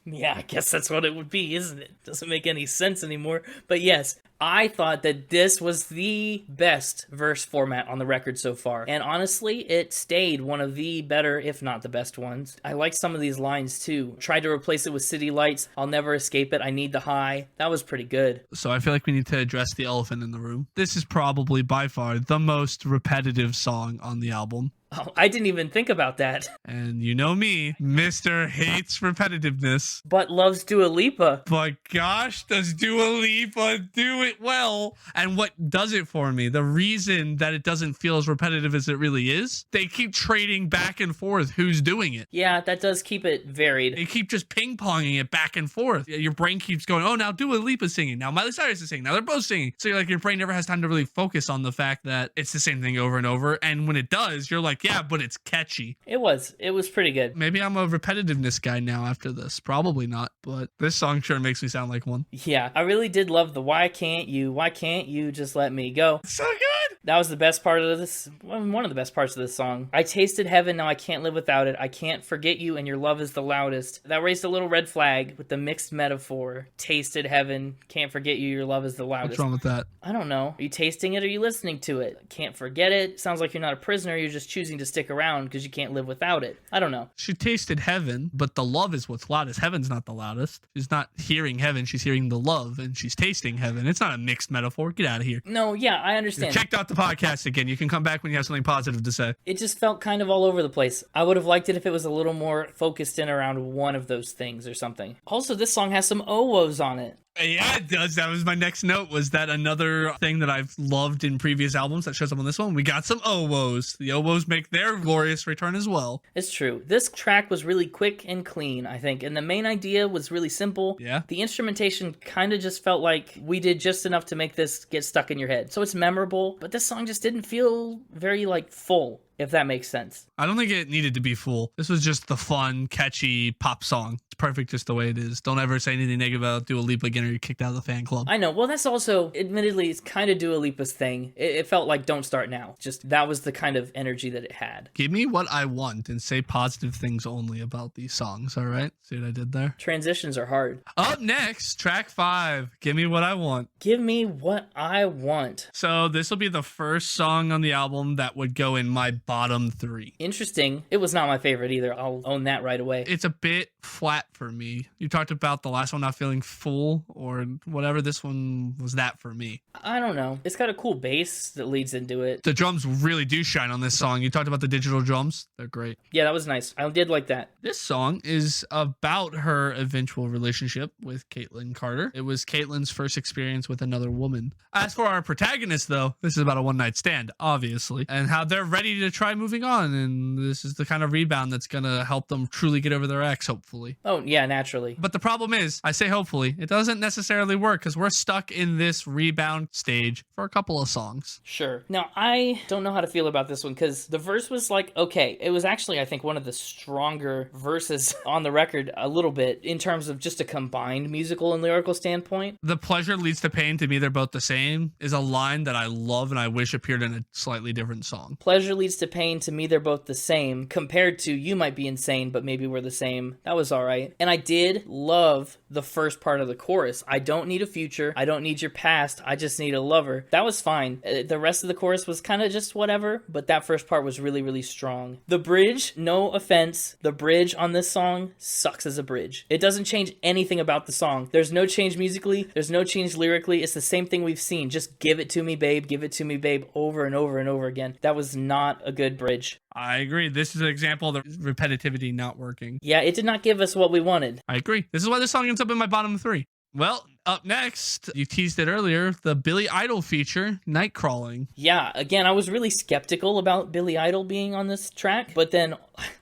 Yeah, I guess that's what it would be, isn't it? Doesn't make any sense anymore. But yes, I thought that this was the best verse format on the record so far. And honestly, it stayed one of the better, if not the best ones. I like some of these lines too. Tried to replace it with City Lights. I'll never escape it. I need the high. That was pretty good. So I feel like we need to address the elephant in the room. This is probably by far the most repetitive song on the album. Oh, I didn't even think about that. And you know me, Mr. Hates repetitiveness. But loves Dua Lipa. But gosh, does Dua Lipa do it well. And what does it for me, the reason that it doesn't feel as repetitive as it really is, they keep trading back and forth who's doing it. Yeah, that does keep it varied. They keep just ping-ponging it back and forth. Your brain keeps going, oh, now Dua Lipa's singing. Now Miley Cyrus is singing. Now they're both singing. So you're like, your brain never has time to really focus on the fact that it's the same thing over and over. And when it does, you're like, yeah, but it's catchy. It was pretty good. Maybe I'm a repetitiveness guy now after this. Probably not, but this song sure makes me sound like one. Yeah, I really did love the why can't you just let me go. So good. That was the best part of this, one of the best parts of this song. I tasted heaven, now I can't live without it. I can't forget you and your love is the loudest. That raised a little red flag with the mixed metaphor. Tasted heaven, can't forget you, your love is the loudest. What's wrong with that? I don't know. Are you tasting it or are you listening to it? Can't forget it. Sounds like you're not a prisoner, you're just choosing to stick around because you can't live without it. I don't know. She tasted heaven, but the love is what's loudest. Heaven's not the loudest. She's not hearing heaven, she's hearing the love, and she's tasting heaven. It's not a mixed metaphor. Get out of here. No, yeah, I understand. You checked out the podcast again. You can come back when you have something positive to say. It just felt kind of all over the place. I would have liked it if it was a little more focused in around one of those things or something. Also, this song has some oh-wohs on it. Yeah, it does. That was my next note. Was that another thing that I've loved in previous albums that shows up on this one? We got some oboes. The oboes make their glorious return as well. It's true. This track was really quick and clean, I think, and the main idea was really simple. Yeah. The instrumentation kind of just felt like we did just enough to make this get stuck in your head. So it's memorable, but this song just didn't feel very, full, if that makes sense. I don't think it needed to be full. This was just the fun, catchy pop song. It's perfect just the way it is. Don't ever say anything negative about Dua Lipa again or you're kicked out of the fan club. I know. Well, that's also, admittedly, it's kind of Dua Lipa's thing. It felt like Don't Start Now. Just that was the kind of energy that it had. Give me what I want and say positive things only about these songs, all right? See what I did there? Transitions are hard. Up next, track 5, Give Me What I Want. Give me what I want. So this will be the first song on the album that would go in my bottom 3. Interesting. It was not my favorite either. I'll own that right away. It's a bit flat for me. You talked about the last one not feeling full or whatever. This one was that for me. I don't know. It's got a cool bass that leads into it. The drums really do shine on this song. You talked about the digital drums. They're great. Yeah, that was nice. I did like that. This song is about her eventual relationship with Caitlyn Carter. It was Caitlyn's first experience with another woman. As for our protagonist, though, this is about a one-night stand, obviously, and how they're ready to try moving on. And this is the kind of rebound that's going to help them truly get over their ex, hopefully. Oh, yeah, naturally. But the problem is, I say hopefully, it doesn't necessarily work because we're stuck in this rebound stage for a couple of songs. Sure. Now, I don't know how to feel about this one because the verse was okay. It was actually, I think, one of the stronger verses on the record a little bit in terms of just a combined musical and lyrical standpoint. The pleasure leads to pain, to me they're both the same, is a line that I love and I wish appeared in a slightly different song. Pleasure leads to pain, to me they're both the same, compared to you might be insane, but maybe we're the same. That was all right. And I did love the first part of the chorus. I don't need a future. I don't need your past. I just need a lover. That was fine. The rest of the chorus was kind of just whatever, but that first part was really, really strong. The bridge, no offense, the bridge on this song sucks as a bridge. It doesn't change anything about the song. There's no change musically. There's no change lyrically. It's the same thing we've seen. Just give it to me, babe. Give it to me, babe, over and over and over again. That was not a good bridge. I agree. This is an example of the repetitivity not working. Yeah, it did not give us what we wanted. I agree. This is why this song ends up in my bottom 3. Well, up next, you teased it earlier, the Billy Idol feature, Night Crawling. Yeah, again, I was really skeptical about Billy Idol being on this track, but then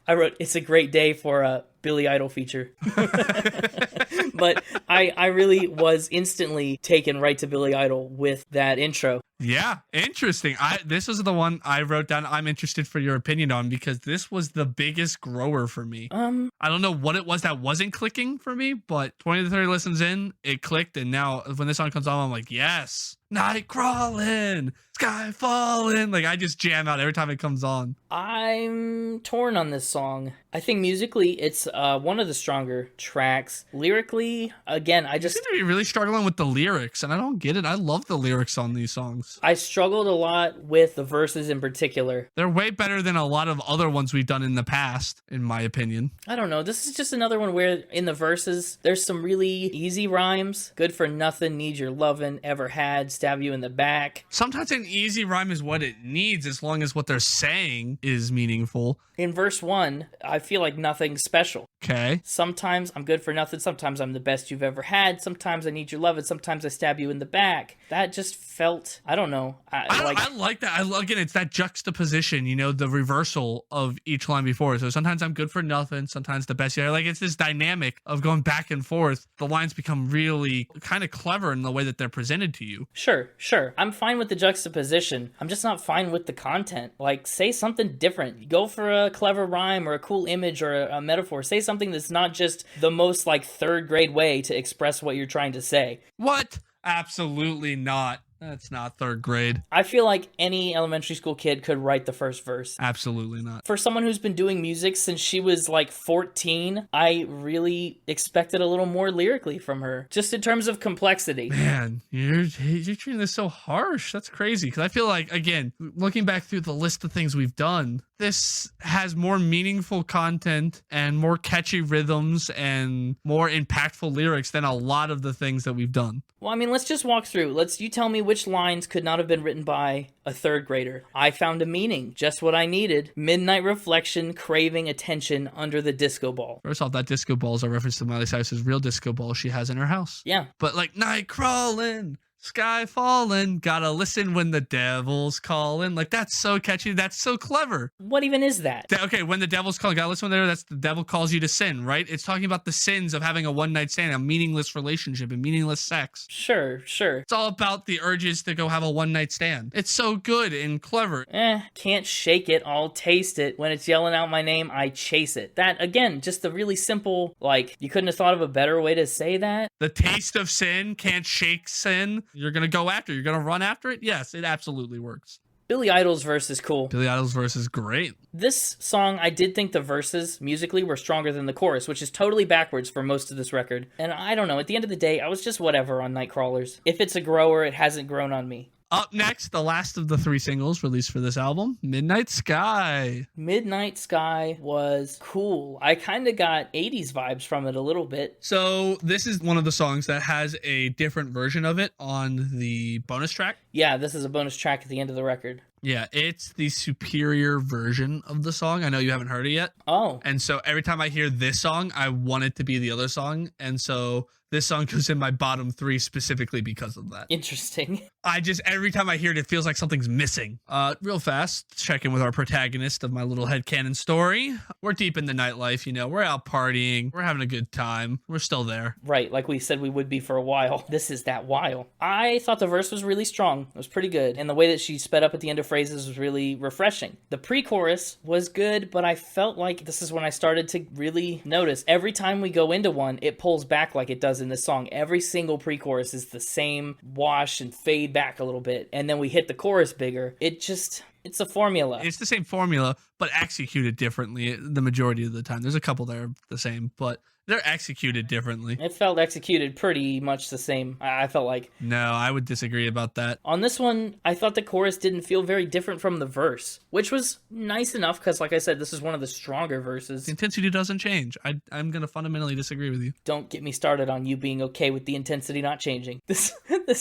I wrote, it's a great day for a Billy Idol feature. But I really was instantly taken right to Billy Idol with that intro. Yeah, interesting. This was the one I wrote down I'm interested for your opinion on because this was the biggest grower for me. I don't know what it was that wasn't clicking for me, but 20 to 30 listens in, it clicked, and now when this song comes on, I'm like, yes, night crawling, sky falling. Like, I just jam out every time it comes on. I'm torn on this song. I think musically, it's one of the stronger tracks. Lyrically, again, I just... You seem to be really struggling with the lyrics, and I don't get it. I love the lyrics on these songs. I struggled a lot with the verses in particular. They're way better than a lot of other ones we've done in the past, in my opinion. I don't know. This is just another one where in the verses, there's some really easy rhymes. Good for nothing, need your lovin', ever had, stab you in the back. Sometimes an easy rhyme is what it needs as long as what they're saying is meaningful. In verse 1, I feel like nothing's special. Okay. Sometimes I'm good for nothing. Sometimes I'm the best you've ever had. Sometimes I need your love, and sometimes I stab you in the back. That just felt, I don't know. I like that. Again, it's that juxtaposition, you know, the reversal of each line before. So sometimes I'm good for nothing. Sometimes the best you ever. Like, it's this dynamic of going back and forth. The lines become really kind of clever in the way that they're presented to you. Sure. I'm fine with the juxtaposition. I'm just not fine with the content. Like, say something different. Go for a clever rhyme or a cool image or a metaphor. Say something that's not just the most like third grade way to express what you're trying to say. What? Absolutely not. That's not third grade. I feel like any elementary school kid could write the first verse. Absolutely not. For someone who's been doing music since she was like 14, I really expected a little more lyrically from her, just in terms of complexity. Man, you're treating this so harsh. That's crazy. Because I feel like, again, looking back through the list of things we've done, this has more meaningful content and more catchy rhythms and more impactful lyrics than a lot of the things that we've done. Well, I mean, let's just walk through. You tell me which lines could not have been written by a third grader. I found a meaning, just what I needed. Midnight reflection, craving attention under the disco ball. First off, that disco ball is a reference to Miley Cyrus's real disco ball she has in her house. Yeah. But like night crawling, sky falling, gotta listen when the devil's calling. Like, that's so catchy. That's so clever. What even is that? Okay, when the devil's calling, gotta listen when that's the devil calls you to sin, right? It's talking about the sins of having a one-night stand, a meaningless relationship, and meaningless sex. Sure. It's all about the urges to go have a one-night stand. It's so good and clever. Can't shake it, I'll taste it. When it's yelling out my name, I chase it. That, again, just a really simple, like, you couldn't have thought of a better way to say that? The taste of sin, can't shake sin. You're going to go after it. You're going to run after it. Yes, it absolutely works. Billy Idol's verse is cool. Billy Idol's verse is great. This song, I did think the verses musically were stronger than the chorus, which is totally backwards for most of this record. And I don't know, at the end of the day, I was just whatever on Nightcrawlers. If it's a grower, it hasn't grown on me. Up next, the last of the 3 singles released for this album, Midnight Sky. Midnight Sky was cool. I kind of got 80s vibes from it a little bit. So this is one of the songs that has a different version of it on the bonus track. Yeah, this is a bonus track at the end of the record. Yeah, it's the superior version of the song. I know you haven't heard it yet. Oh. And so every time I hear this song, I want it to be the other song. And so this song goes in my bottom 3 specifically because of that. Interesting. Every time I hear it, it feels like something's missing. Real fast, check in with our protagonist of my little headcanon story. We're deep in the nightlife, we're out partying. We're having a good time. We're still there. Right, like we said we would be for a while. This is that while. I thought the verse was really strong. It was pretty good. And the way that she sped up at the end of phrases was really refreshing. The pre-chorus was good, but I felt like this is when I started to really notice. Every time we go into one, it pulls back like it does in this song. Every single pre-chorus is the same wash and fade back a little bit. And then we hit the chorus bigger. It's a formula. It's the same formula, but executed differently the majority of the time. There's a couple that are the same, but they're executed differently. It felt executed pretty much the same, I felt like. No, I would disagree about that. On this one, I thought the chorus didn't feel very different from the verse, which was nice enough because, like I said, this is one of the stronger verses. The intensity doesn't change. I'm going to fundamentally disagree with you. Don't get me started on you being okay with the intensity not changing. This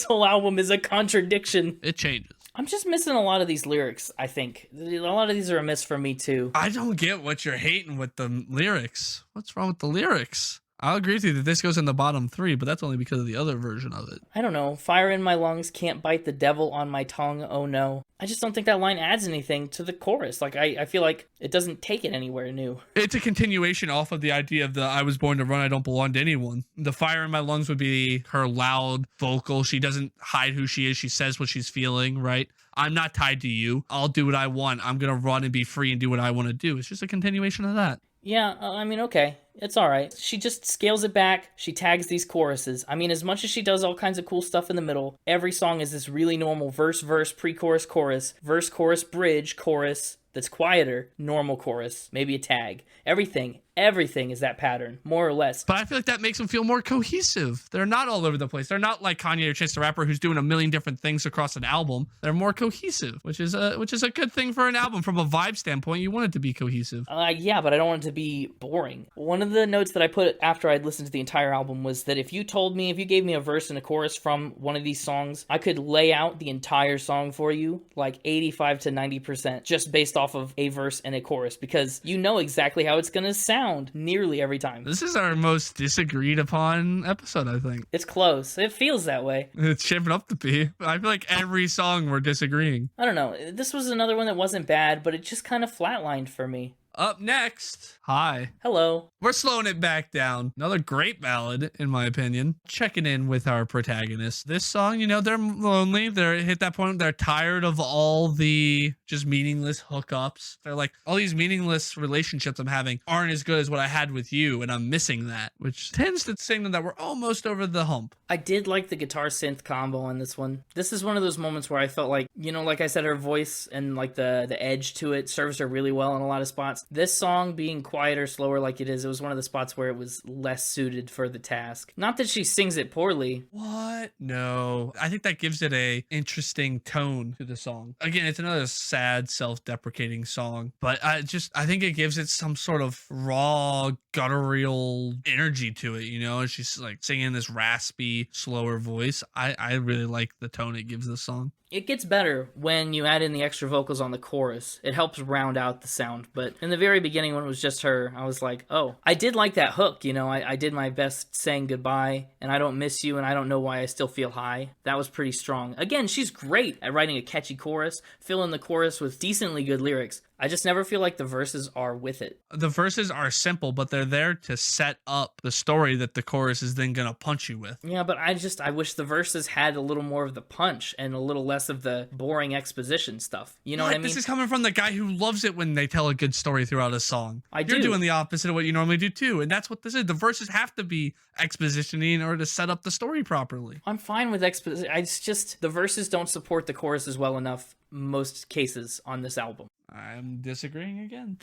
whole album is a contradiction. It changes. I'm just missing a lot of these lyrics, I think. A lot of these are a miss for me, too. I don't get what you're hating with the lyrics. What's wrong with the lyrics? I'll agree with you that this goes in the bottom 3, but that's only because of the other version of it. I don't know. Fire in my lungs, can't bite the devil on my tongue, oh no. I just don't think that line adds anything to the chorus. Like, I feel like it doesn't take it anywhere new. It's a continuation off of the idea of the I was born to run, I don't belong to anyone. The fire in my lungs would be her loud vocal. She doesn't hide who she is. She says what she's feeling, right? I'm not tied to you. I'll do what I want. I'm going to run and be free and do what I want to do. It's just a continuation of that. Yeah, I mean, okay. It's all right. She just scales it back. She tags these choruses. I mean, as much as she does all kinds of cool stuff in the middle, every song is this really normal verse, pre-chorus, chorus, verse, chorus, bridge, chorus, that's quieter, normal chorus, maybe a tag. Everything is that pattern, more or less. But I feel like that makes them feel more cohesive. They're not all over the place. They're not like Kanye or Chance the Rapper who's doing a million different things across an album. They're more cohesive, which is a good thing for an album. From a vibe standpoint, you want it to be cohesive. Yeah, but I don't want it to be boring. One of the notes that I put after I'd listened to the entire album was that if you gave me a verse and a chorus from one of these songs, I could lay out the entire song for you like 85 to 90% just based off of a verse and a chorus, because you know exactly how it's going to sound nearly every time. This is our most disagreed upon episode, I think. It's close. It feels that way. It's shaping up to be. I feel like every song we're disagreeing. I don't know. This was another one that wasn't bad, but it just kind of flatlined for me. Up next, Hi. Hello. We're slowing it back down. Another great ballad, in my opinion. Checking in with our protagonist. This song, they're lonely. They're hit that point. They're tired of all the just meaningless hookups. They're like, all these meaningless relationships I'm having aren't as good as what I had with you, and I'm missing that, which tends to signal that we're almost over the hump. I did like the guitar synth combo on this one. This is one of those moments where I felt like, like I said, her voice and like the edge to it serves her really well in a lot of spots. This song being quieter, slower like it is, it was one of the spots where it was less suited for the task. Not that she sings it poorly. What? No. I think that gives it a interesting tone to the song. Again, it's another sad, self-deprecating song, but I think it gives it some sort of raw, guttural energy to it, you know? She's like singing this raspy, slower voice. I really like the tone it gives this song. It gets better when you add in the extra vocals on the chorus. It helps round out the sound. But in the very beginning, when it was just her, I was like, oh, I did like that hook. You know, I did my best saying goodbye, and I don't miss you, and I don't know why I still feel high. That was pretty strong. Again, she's great at writing a catchy chorus, filling the chorus with decently good lyrics. I just never feel like the verses are with it. The verses are simple, but they're there to set up the story that the chorus is then going to punch you with. Yeah, but I wish the verses had a little more of the punch and a little less of the boring exposition stuff. You know what I mean? This is coming from the guy who loves it when they tell a good story throughout a song. You're doing the opposite of what you normally do too, and that's what this is. The verses have to be exposition-y in order to set up the story properly. I'm fine with exposition. It's just the verses don't support the choruses well enough most cases on this album. I'm disagreeing again.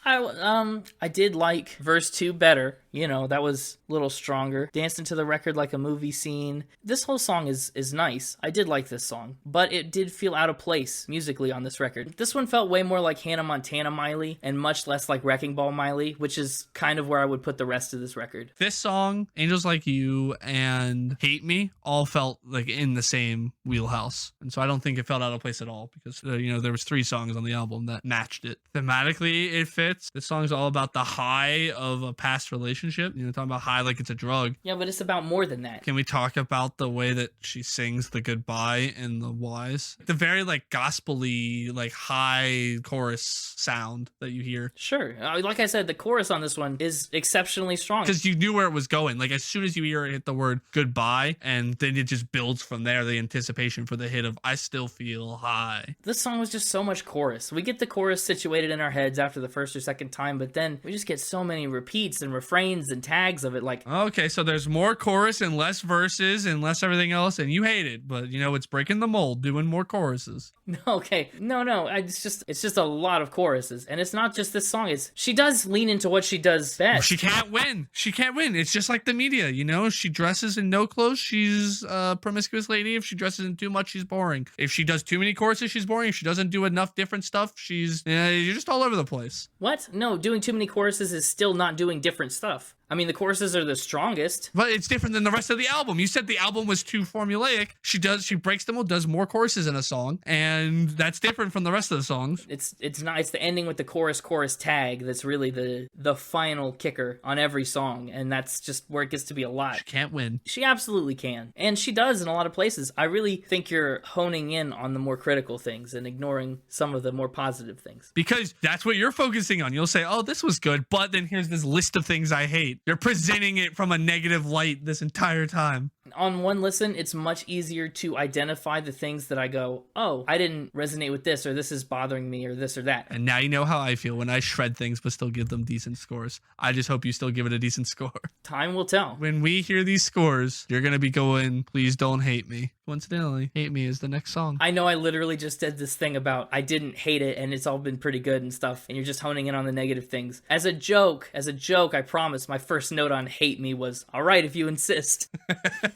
I did like verse 2 better. You know, that was a little stronger. Dancing to the record like a movie scene. This whole song is nice. I did like this song, but it did feel out of place musically on this record. This one felt way more like Hannah Montana Miley and much less like Wrecking Ball Miley, which is kind of where I would put the rest of this record. This song, Angels Like You and Hate Me, all felt like in the same wheelhouse. And so I don't think it felt out of place at all because, there was 3 songs on the album that matched it. Thematically, it fits. This song's all about the high of a past relationship. Talking about high like it's a drug. Yeah, but it's about more than that. Can we talk about the way that she sings the goodbye and the whys? The very gospel-y, high chorus sound that you hear. Sure. Like I said, the chorus on this one is exceptionally strong. Because you knew where it was going. As soon as you hear it hit the word goodbye, and then it just builds from there, the anticipation for the hit of I still feel high. This song was just so much chorus. We get the chorus situated in our heads after the first or second time, but then we just get so many repeats and refrains and tags of it. Okay, so there's more chorus and less verses and less everything else, and you hate it, but it's breaking the mold, doing more choruses. Okay, no, it's just a lot of choruses, and it's not just this song. She does lean into what she does best. Well, she can't win. It's just like the media, She dresses in no clothes, she's a promiscuous lady. If she dresses in too much, she's boring. If she does too many choruses, she's boring. If she doesn't do enough different stuff, you're just all over the place. What? No, doing too many choruses is still not doing different stuff. I mean, the choruses are the strongest. But it's different than the rest of the album. You said the album was too formulaic. She breaks them, does more choruses in a song, and that's different from the rest of the songs. It's not. It's the ending with the chorus tag that's really the final kicker on every song, and that's just where it gets to be a lot. She can't win. She absolutely can, and she does in a lot of places. I really think you're honing in on the more critical things and ignoring some of the more positive things. Because that's what you're focusing on. You'll say, oh, this was good, but then here's this list of things I hate. You're presenting it from a negative light this entire time. On one listen, it's much easier to identify the things that I go, oh, I didn't resonate with this, or this is bothering me, or this or that. And now you know how I feel when I shred things but still give them decent scores. I just hope you still give it a decent score. Time will tell. When we hear these scores, you're going to be going, please don't hate me. Coincidentally, Hate Me is the next song. I know I literally just did this thing about I didn't hate it and it's all been pretty good and stuff, and you're just honing in on the negative things. As a joke, I promise my first note on Hate Me was, all right, if you insist.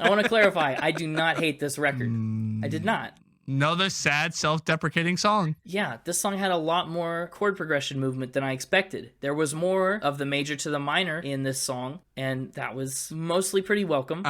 I want to clarify, I do not hate this record. I did not. Another sad, self-deprecating song. Yeah, this song had a lot more chord progression movement than I expected. There was more of the major to the minor in this song, and that was mostly pretty welcome.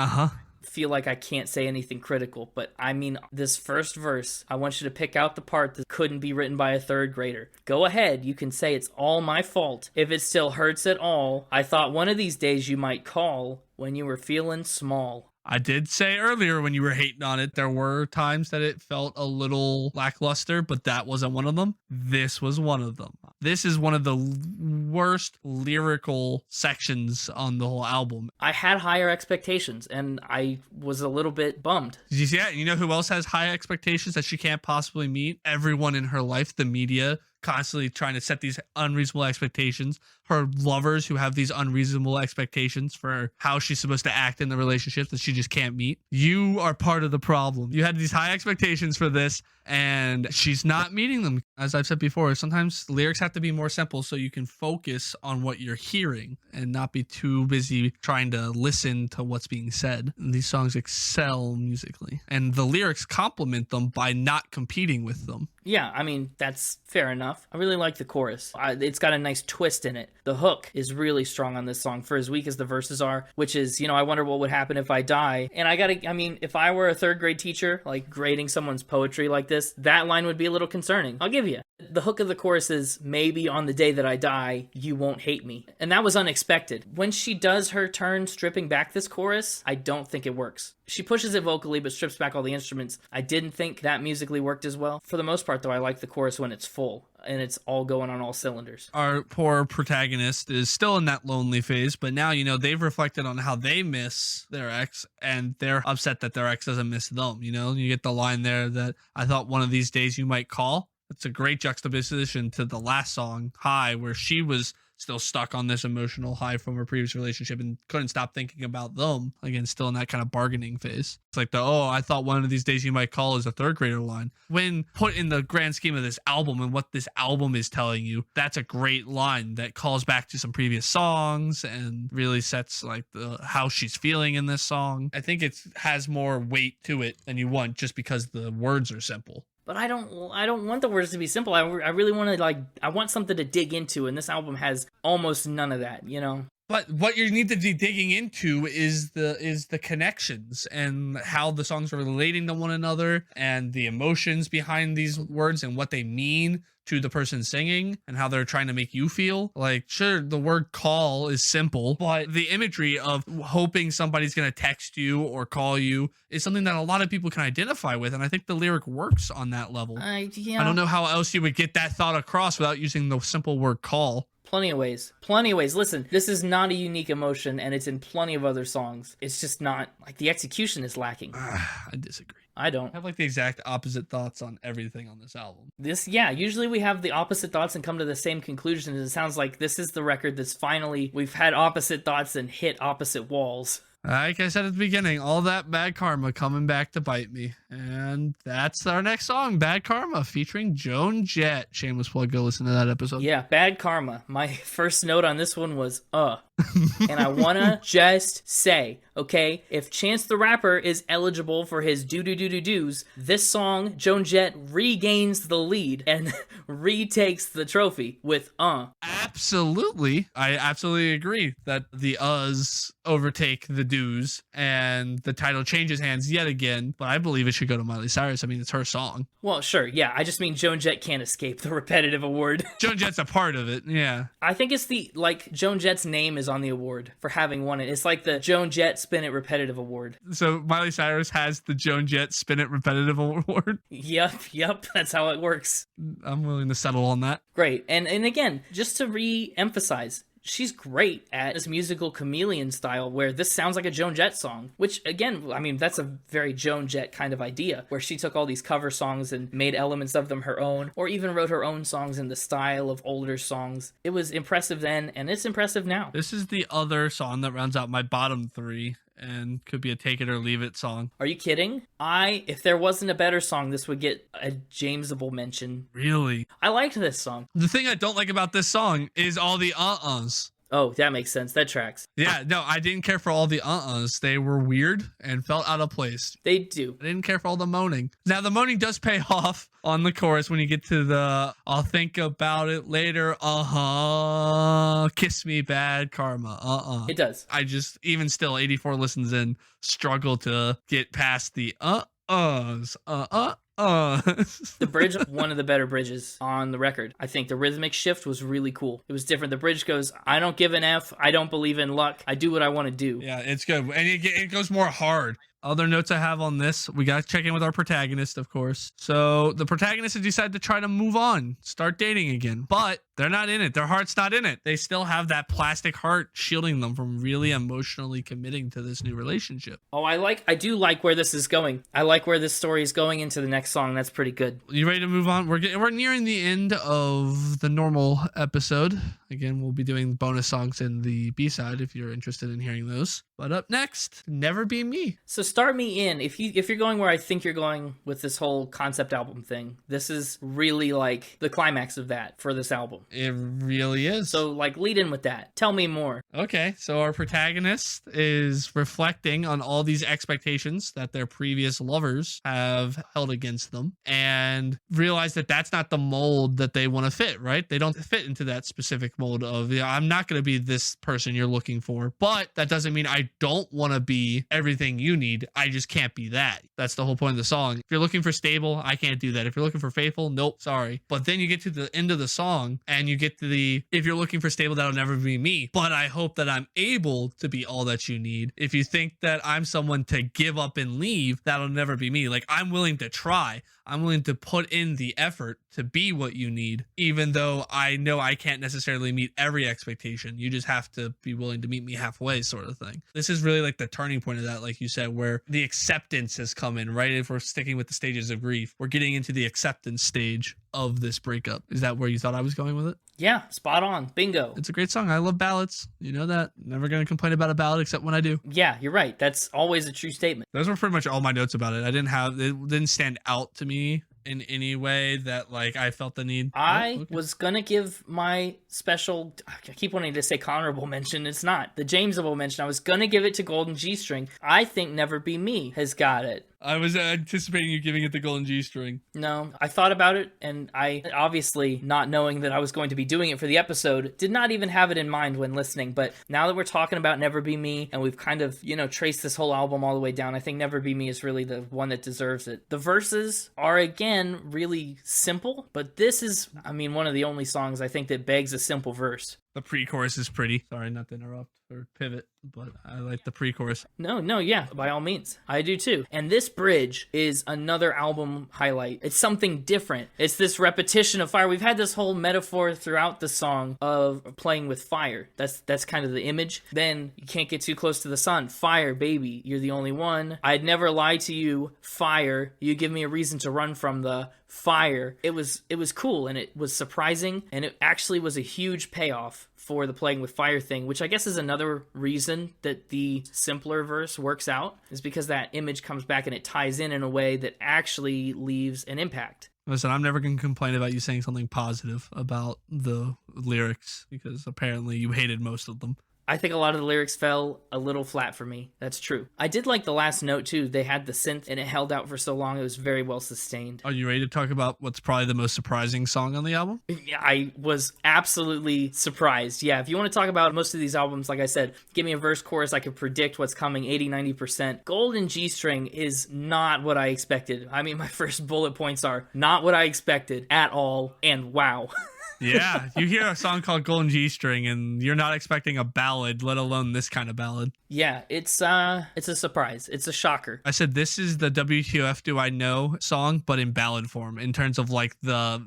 Feel like I can't say anything critical, but I mean, this first verse, I want you to pick out the part that couldn't be written by a third grader. Go ahead, you can say it's all my fault. If it still hurts at all, I thought one of these days you might call when you were feeling small. I did say earlier when you were hating on it, there were times that it felt a little lackluster, but that wasn't one of them. This was one of them. This is one of the worst lyrical sections on the whole album. I had higher expectations, and I was a little bit bummed. Did you see that? You know who else has high expectations that she can't possibly meet? Everyone in her life, the media, constantly trying to set these unreasonable expectations. her lovers who have these unreasonable expectations for how she's supposed to act in the relationship that she just can't meet. You are part of the problem. You had these high expectations for this, and she's not meeting them. As I've said before, sometimes lyrics have to be more simple so you can focus on what you're hearing and not be too busy trying to listen to what's being said. And these songs excel musically, and the lyrics complement them by not competing with them. Yeah, I mean, that's fair enough. I really like the chorus. It's got a nice twist in it. The hook is really strong on this song for as weak as the verses are, which is, you know, I wonder what would happen if I die. And I mean, if I were a third grade teacher, like grading someone's poetry like this, that line would be a little concerning. I'll give you. The hook of the chorus is, maybe on the day that I die, you won't hate me. And that was unexpected. When she does her turn stripping back this chorus, I don't think it works. She pushes it vocally, but strips back all the instruments. I didn't think that musically worked as well. For the most part, though, I like the chorus when it's full and it's all going on all cylinders. Our poor protagonist is still in that lonely phase, but now, you know, they've reflected on how they miss their ex, and they're upset that their ex doesn't miss them. You know, you get the line there that I thought one of these days you might call. It's a great juxtaposition to the last song, High, where she was still stuck on this emotional high from her previous relationship and couldn't stop thinking about them. Again, still in that kind of bargaining phase. It's like I thought one of these days you might call is a third grader line. When put in the grand scheme of this album and what this album is telling you, that's a great line that calls back to some previous songs and really sets like how she's feeling in this song. I think it has more weight to it than you want just because the words are simple. But I don't want the words to be simple. I really want to, I want something to dig into, and this album has almost none of that, you know? But what you need to be digging into is the connections and how the songs are relating to one another and the emotions behind these words and what they mean to the person singing and how they're trying to make you feel. Like, sure, the word call is simple, but the imagery of hoping somebody's going to text you or call you is something that a lot of people can identify with. And I think the lyric works on that level. Yeah. I don't know how else you would get that thought across without using the simple word call. Plenty of ways. Plenty of ways. Listen, this is not a unique emotion, and it's in plenty of other songs. It's just not, like, the execution is lacking. I disagree. I don't. I have like the exact opposite thoughts on everything on this album. Usually we have the opposite thoughts and come to the same conclusion. It sounds like this is the record that's finally, we've had opposite thoughts and hit opposite walls. Like I said at the beginning, all that bad karma coming back to bite me. And that's our next song, Bad Karma, featuring Joan Jett. Shameless plug, go listen to that episode. Yeah, Bad Karma. My first note on this one was, And I wanna just say, okay, if Chance the Rapper is eligible for his do-do-do-do-do's, this song, Joan Jett regains the lead and retakes the trophy with Absolutely. I absolutely agree that the uhs overtake the do's and the title changes hands yet again, but I believe it should go to Miley Cyrus. I mean, it's her song. Well, sure, yeah. I just mean Joan Jett can't escape the repetitive award. Joan Jett's a part of it, yeah. I think it's Joan Jett's name is on the award for having won it. It's like the Joan Jett Spin It Repetitive Award. So Miley Cyrus has the Joan Jett Spin It Repetitive Award? Yep, that's how it works. I'm willing to settle on that. Great. And again, just to re-emphasize, she's great at this musical chameleon style where this sounds like a Joan Jett song, which again, I mean, that's a very Joan Jett kind of idea where she took all these cover songs and made elements of them her own, or even wrote her own songs in the style of older songs. It was impressive then, and it's impressive now. This is the other song that rounds out my bottom three and could be a take it or leave it song. Are you kidding? If there wasn't a better song, this would get a Jamesable mention. Really? I liked this song. The thing I don't like about this song is all the uh-uhs. Oh, that makes sense. That tracks. Yeah, no, I didn't care for all the uh-uhs. They were weird and felt out of place. They do. I didn't care for all the moaning. Now, the moaning does pay off on the chorus when you get to the I'll think about it later, kiss me bad karma, It does. I just, even still, 84 listens in, struggle to get past the uh-uhs, The bridge, one of the better bridges on the record. I think the rhythmic shift was really cool. It was different. The bridge goes, I don't give an F. I don't believe in luck. I do what I want to do. Yeah, it's good. And it goes more hard. Other notes I have on this, we got to check in with our protagonist, of course. So the protagonist has decided to try to move on, start dating again, but they're not in it. Their heart's not in it. They still have that plastic heart shielding them from really emotionally committing to this new relationship. Oh, I do like where this is going. I like where this story is going into the next song. That's pretty good. You ready to move on? We're nearing the end of the normal episode. Again, we'll be doing bonus songs in the B-side if you're interested in hearing those. But up next, Never Be Me. So start me in. If you're going where I think you're going with this whole concept album thing, this is really like the climax of that for this album. It really is. So like lead in with that. Tell me more. Okay, so our protagonist is reflecting on all these expectations that their previous lovers have held against them and realize that that's not the mold that they want to fit, right? They don't fit into that specific mold of, I'm not going to be this person you're looking for, but that doesn't mean I don't want to be everything you need. I just can't be that. That's the whole point of the song. If you're looking for stable, I can't do that. If you're looking for faithful, nope, sorry. But then you get to the end of the song and you get to the, if you're looking for stable, that'll never be me, but I hope that I'm able to be all that you need. If you think that I'm someone to give up and leave, that'll never be me. Like, I'm willing to try. I'm willing to put in the effort to be what you need, even though I know I can't necessarily meet every expectation. You just have to be willing to meet me halfway, sort of thing. This is really like the turning point of that, like you said, where the acceptance has come in, right? If we're sticking with the stages of grief, we're getting into the acceptance stage of this breakup. Is that where you thought I was going with it? Yeah, spot on. Bingo. It's a great song. I love ballads. You know that. Never going to complain about a ballad except when I do. Yeah, you're right. That's always a true statement. Those were pretty much all my notes about it. It didn't stand out to me in any way that like I felt the need. I was gonna give my special, I keep wanting to say honorable mention, it's not the Jamesable mention. I was gonna give it to Golden G-String. I think Never Be Me has got it. I was anticipating you giving it the Golden G-String. No, I thought about it, and I obviously, not knowing that I was going to be doing it for the episode, did not even have it in mind when listening. But now that we're talking about Never Be Me, and we've kind of, traced this whole album all the way down, I think Never Be Me is really the one that deserves it. The verses are, again, really simple, but this is, one of the only songs I think that begs a simple verse. The pre-chorus is pretty. Sorry, not to interrupt or pivot, but I like the pre-chorus. No, yeah, by all means. I do too. And this bridge is another album highlight. It's something different. It's this repetition of fire. We've had this whole metaphor throughout the song of playing with fire. That's kind of the image. Then you can't get too close to the sun. Fire, baby, you're the only one. I'd never lie to you. Fire, you give me a reason to run from the fire. It was cool, and it was surprising, and it actually was a huge payoff for the playing with fire thing, which I guess is another reason that the simpler verse works out, is because that image comes back and it ties in a way that actually leaves an impact. Listen, I'm never going to complain about you saying something positive about the lyrics, because apparently you hated most of them. I think a lot of the lyrics fell a little flat for me. That's true. I did like the last note too. They had the synth and it held out for so long. It was very well sustained. Are you ready to talk about what's probably the most surprising song on the album? Yeah, I was absolutely surprised. Yeah, if you want to talk about most of these albums, like I said, give me a verse chorus, I could predict what's coming 80-90%. Golden G-String is not what I expected. My first bullet points are not what I expected at all, and wow. Yeah, you hear a song called Golden G-String and you're not expecting a ballad, let alone this kind of ballad. Yeah, it's a surprise. It's a shocker. I said this is the WTF Do I Know song, but in ballad form, in terms of like the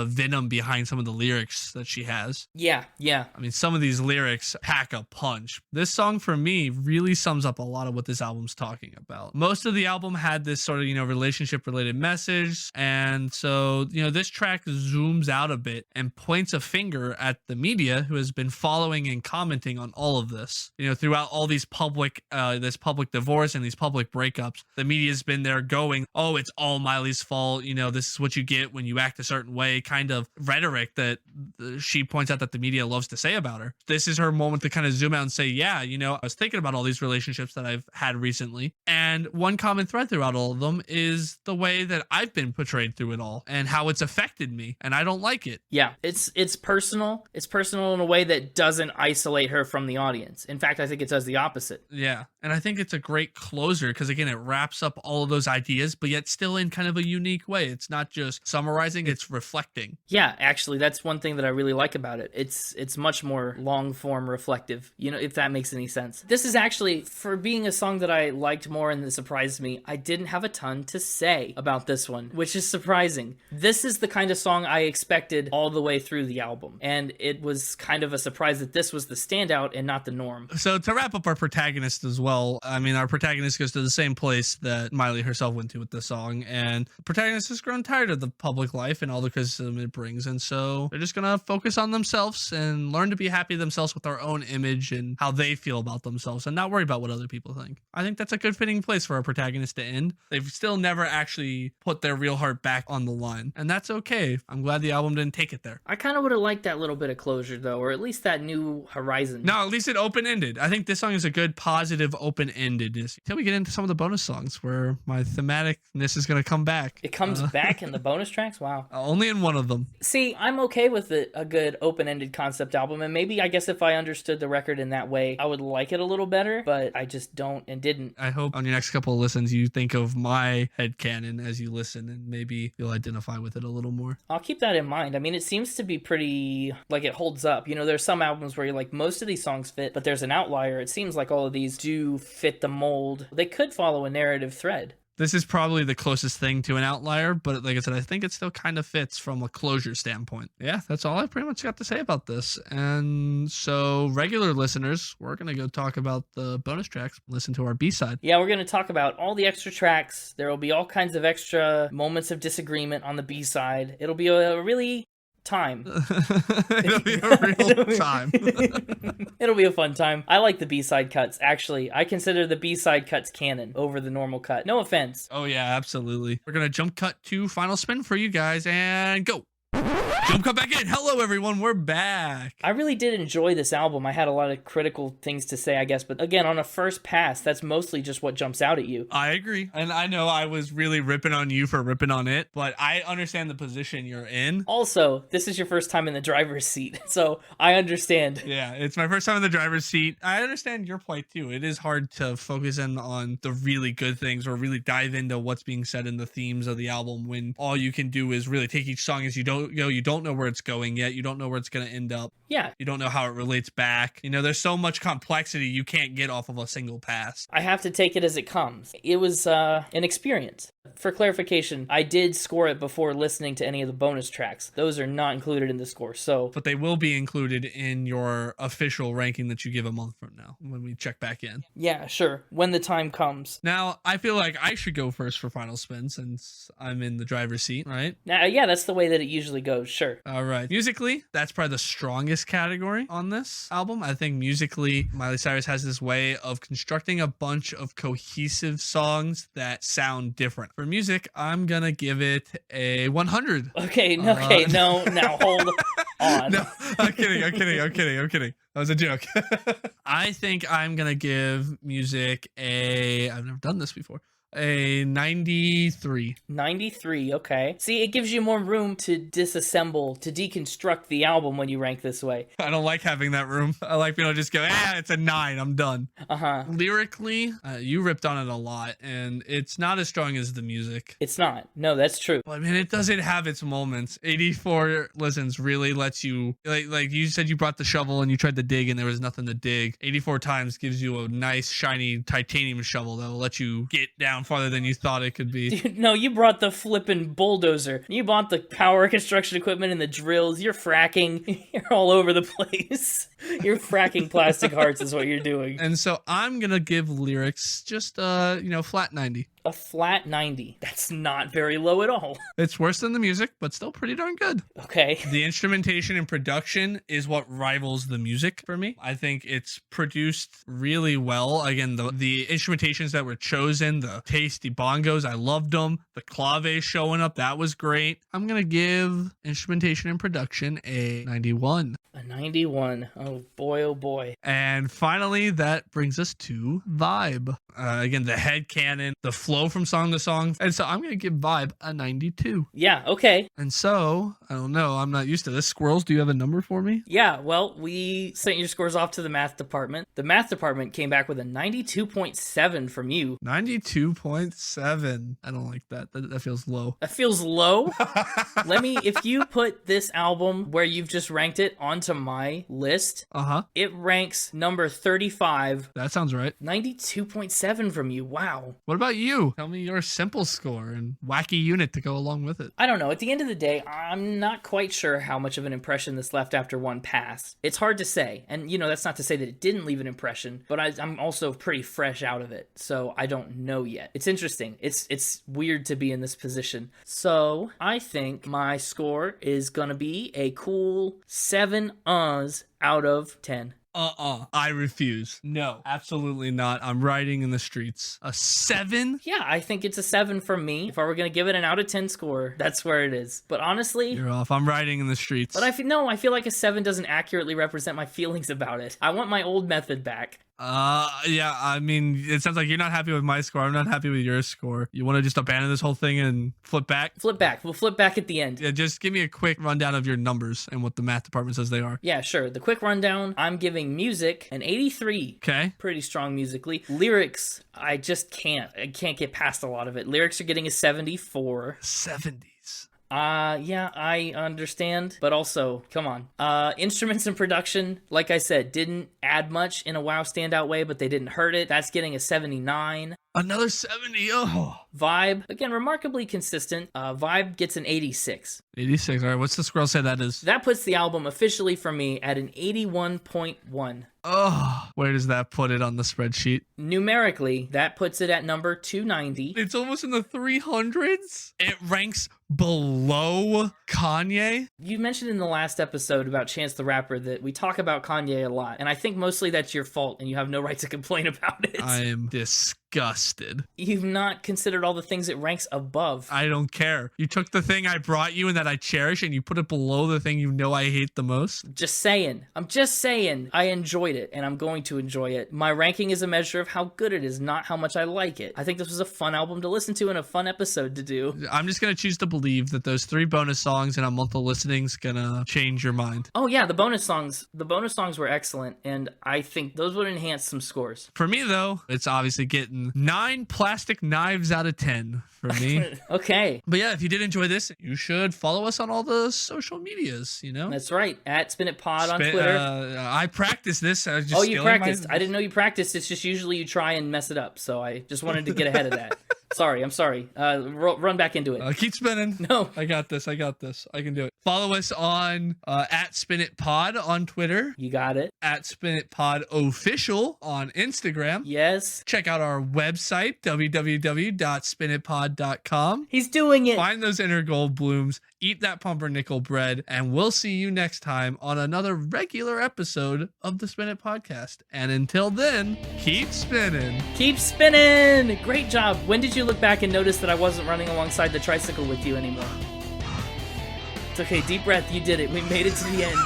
venom behind some of the lyrics that she has. Yeah. Some of these lyrics pack a punch. This song for me really sums up a lot of what this album's talking about. Most of the album had this sort of, relationship related message. And so, this track zooms out a bit and points a finger at the media who has been following and commenting on all of this. Throughout all these this public divorce and these public breakups, the media's been there going, oh, it's all Miley's fault. This is what you get when you act a certain way, kind of rhetoric that she points out that the media loves to say about her. This is her moment to kind of zoom out and say, yeah, I was thinking about all these relationships that I've had recently. And one common thread throughout all of them is the way that I've been portrayed through it all and how it's affected me. And I don't like it. Yeah. It's personal. It's personal in a way that doesn't isolate her from the audience. In fact, I think it does the opposite. Yeah. And I think it's a great closer because, again, it wraps up all of those ideas, but yet still in kind of a unique way. It's not just summarizing, it's reflecting. Yeah, actually, that's one thing that I really like about it. It's much more long form reflective, if that makes any sense. This is actually, for being a song that I liked more and that surprised me, I didn't have a ton to say about this one, which is surprising. This is the kind of song I expected all the way through the album, and it was kind of a surprise that this was the standout and not the norm. So to wrap up our protagonist as well, I mean, our protagonist goes to the same place that Miley herself went to with this song, and the protagonist has grown tired of the public life and all the criticism it brings, and so they're just gonna focus on themselves and learn to be happy themselves with their own image and how they feel about themselves and not worry about what other people think. I think that's a good fitting place for our protagonist to end. They've still never actually put their real heart back on the line, and that's okay. I'm glad the album didn't take it there. I kind of would have liked that little bit of closure, though, or at least that new horizon. No, at least it open-ended. I think this song is a good, positive, open-endedness. Until we get into some of the bonus songs where my thematicness is going to come back. It comes back in the bonus tracks? Wow. Only in one of them. See, I'm okay with it, a good open-ended concept album, and maybe, I guess if I understood the record in that way, I would like it a little better, but I just don't and didn't. I hope on your next couple of listens you think of my headcanon as you listen, and maybe you'll identify with it a little more. I'll keep that in mind. I mean, it seems to be pretty, like, it holds up. There's some albums where you're like, most of these songs fit, but there's an outlier. It seems like all of these do fit the mold. They could follow a narrative thread. This is probably the closest thing to an outlier, but like I said, I think it still kind of fits from a closure standpoint. Yeah, that's all I pretty much got to say about this. And so regular listeners, we're going to go talk about the bonus tracks, listen to our B-side. Yeah, we're going to talk about all the extra tracks. There will be all kinds of extra moments of disagreement on the B-side. It'll be a really time. It'll be a real time. It'll be a fun time. I like the B-side cuts. Actually, I consider the B-side cuts canon over the normal cut. No offense. Oh yeah, absolutely. We're gonna jump cut to final spin for you guys and go. Jump cut back in. Hello everyone, we're back. I really did enjoy this album. I had a lot of critical things to say, I guess, but again, on a first pass, that's mostly just what jumps out at you. I agree. And I know I was really ripping on you for ripping on it, but I understand the position you're in. Also, this is your first time in the driver's seat, so I understand. Yeah, it's my first time in the driver's seat. I understand your plight too. It is hard to focus in on the really good things or really dive into what's being said in the themes of the album when all you can do is really take each song as you don't know where it's going yet. You don't know where it's going to end up. Yeah. You don't know how it relates back. There's so much complexity you can't get off of a single pass. I have to take it as it comes. It was an experience. For clarification, I did score it before listening to any of the bonus tracks. Those are not included in the score, but they will be included in your official ranking that you give a month from now when we check back in. Yeah, sure. When the time comes. Now, I feel like I should go first for final spin since I'm in the driver's seat, right? Yeah, that's the way that it usually goes, sure. All right. Musically, that's probably the strongest category on this album. I think musically, Miley Cyrus has this way of constructing a bunch of cohesive songs that sound different. For music, I'm gonna give it a 100. Okay, no, now hold on. No, I'm kidding. That was a joke. I think I'm gonna give music I've never done this before. A 93. 93, okay. See, it gives you more room to disassemble, to deconstruct the album when you rank this way. I don't like having that room. I like being able to just go, it's a 9, I'm done. Uh-huh. Lyrically, you ripped on it a lot, and it's not as strong as the music. It's not. No, that's true. But, man, it doesn't have its moments. 84 listens really lets you, like you said you brought the shovel and you tried to dig and there was nothing to dig. 84 times gives you a nice, shiny titanium shovel that will let you get down farther than you thought it could be. Dude, no, you brought the flippin' bulldozer. You bought the power construction equipment and the drills. You're fracking. You're all over the place. You're fracking plastic hearts is what you're doing. And so I'm gonna give lyrics just flat 90. A flat 90. That's not very low at all. It's worse than the music, but still pretty darn good. Okay. The instrumentation and production is what rivals the music for me. I think it's produced really well. Again, the instrumentations that were chosen, the tasty bongos, I loved them. The clave showing up, that was great. I'm going to give instrumentation and production a 91. A 91. Oh boy. And finally, that brings us to vibe. Again, the headcanon, the flow flow from song to song. And so I'm going to give Vibe a 92. Yeah, okay. And so, I don't know. I'm not used to this. Squirrels, do you have a number for me? Yeah, well, we sent your scores off to the math department. The math department came back with a 92.7 from you. 92.7. I don't like that. That feels low. That feels low. If you put this album where you've just ranked it onto my list, it ranks number 35. That sounds right. 92.7 from you. Wow. What about you? Tell me your simple score and wacky unit to go along with it. I don't know. At the end of the day, I'm not quite sure how much of an impression this left after one pass. It's hard to say. And, that's not to say that it didn't leave an impression, but I'm also pretty fresh out of it. So I don't know yet. It's interesting. It's weird to be in this position. So I think my score is going to be a cool 7 out of 10. I refuse. No, absolutely not. I'm riding in the streets. A 7? Yeah, I think it's a 7 from me. If I were going to give it an out of 10 score, that's where it is. But honestly... You're off. I'm riding in the streets. But I feel like a 7 doesn't accurately represent my feelings about it. I want my old method back. Yeah, I mean, it sounds like you're not happy with my score. I'm not happy with your score. You want to just abandon this whole thing and flip back? Flip back. We'll flip back at the end. Yeah, just give me a quick rundown of your numbers and what the math department says they are. Yeah, sure. The quick rundown, I'm giving music an 83. Okay. Pretty strong musically. Lyrics, I just can't. I can't get past a lot of it. Lyrics are getting a 74. 70s. Yeah, I understand, but also, come on. Instruments and production, like I said, didn't add much in a wow standout way, but they didn't hurt it. That's getting a 79. Another 70. Oh. Vibe, again, remarkably consistent. Vibe gets an 86. 86. All right, what's the squirrel say that is? That puts the album officially for me at an 81.1. Oh, where does that put it on the spreadsheet? Numerically, that puts it at number 290. It's almost in the 300s. It ranks below Kanye. You mentioned in the last episode about Chance the Rapper that we talk about Kanye a lot, and I think mostly that's your fault, and you have no right to complain about it. I am disgusted. You've not considered all the things it ranks above. I don't care. You took the thing I brought you and that I cherish, and you put it below the thing you know I hate the most. Just saying. I'm just saying. I enjoyed it, and I'm going to enjoy it. My ranking is a measure of how good it is, not how much I like it. I think this was a fun album to listen to and a fun episode to do. I'm just going to choose to believe that those 3 bonus songs and a month of listening's going to change your mind. Oh yeah, the bonus songs were excellent, and I think those would enhance some scores. For me, though, it's obviously getting 9 plastic knives out of 10 for me. Okay. But yeah, if you did enjoy this, you should follow us on all the social medias, That's right. At Spin It Pod on Twitter. I practiced this. You practiced. I didn't know you practiced. It's just usually you try and mess it up. So I just wanted to get ahead of that. I'm sorry. Run back into it. Keep spinning. No. I got this. I can do it. Follow us on at Spin It Pod on Twitter. You got it. At Spin It Pod Official on Instagram. Yes. Check out our website, www.spinitpod.com. He's doing it. Find those inner gold blooms. Eat that pumpernickel bread. And we'll see you next time on another regular episode of the Spin It Podcast. And until then, keep spinning. Keep spinning. Great job. When did you look back and notice that I wasn't running alongside the tricycle with you anymore? It's okay. Deep breath. You did it. We made it to the end.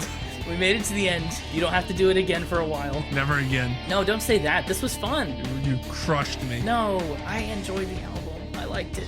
We made it to the end. You don't have to do it again for a while. Never again. No, don't say that. This was fun. You crushed me. No, I enjoyed the album. I liked it.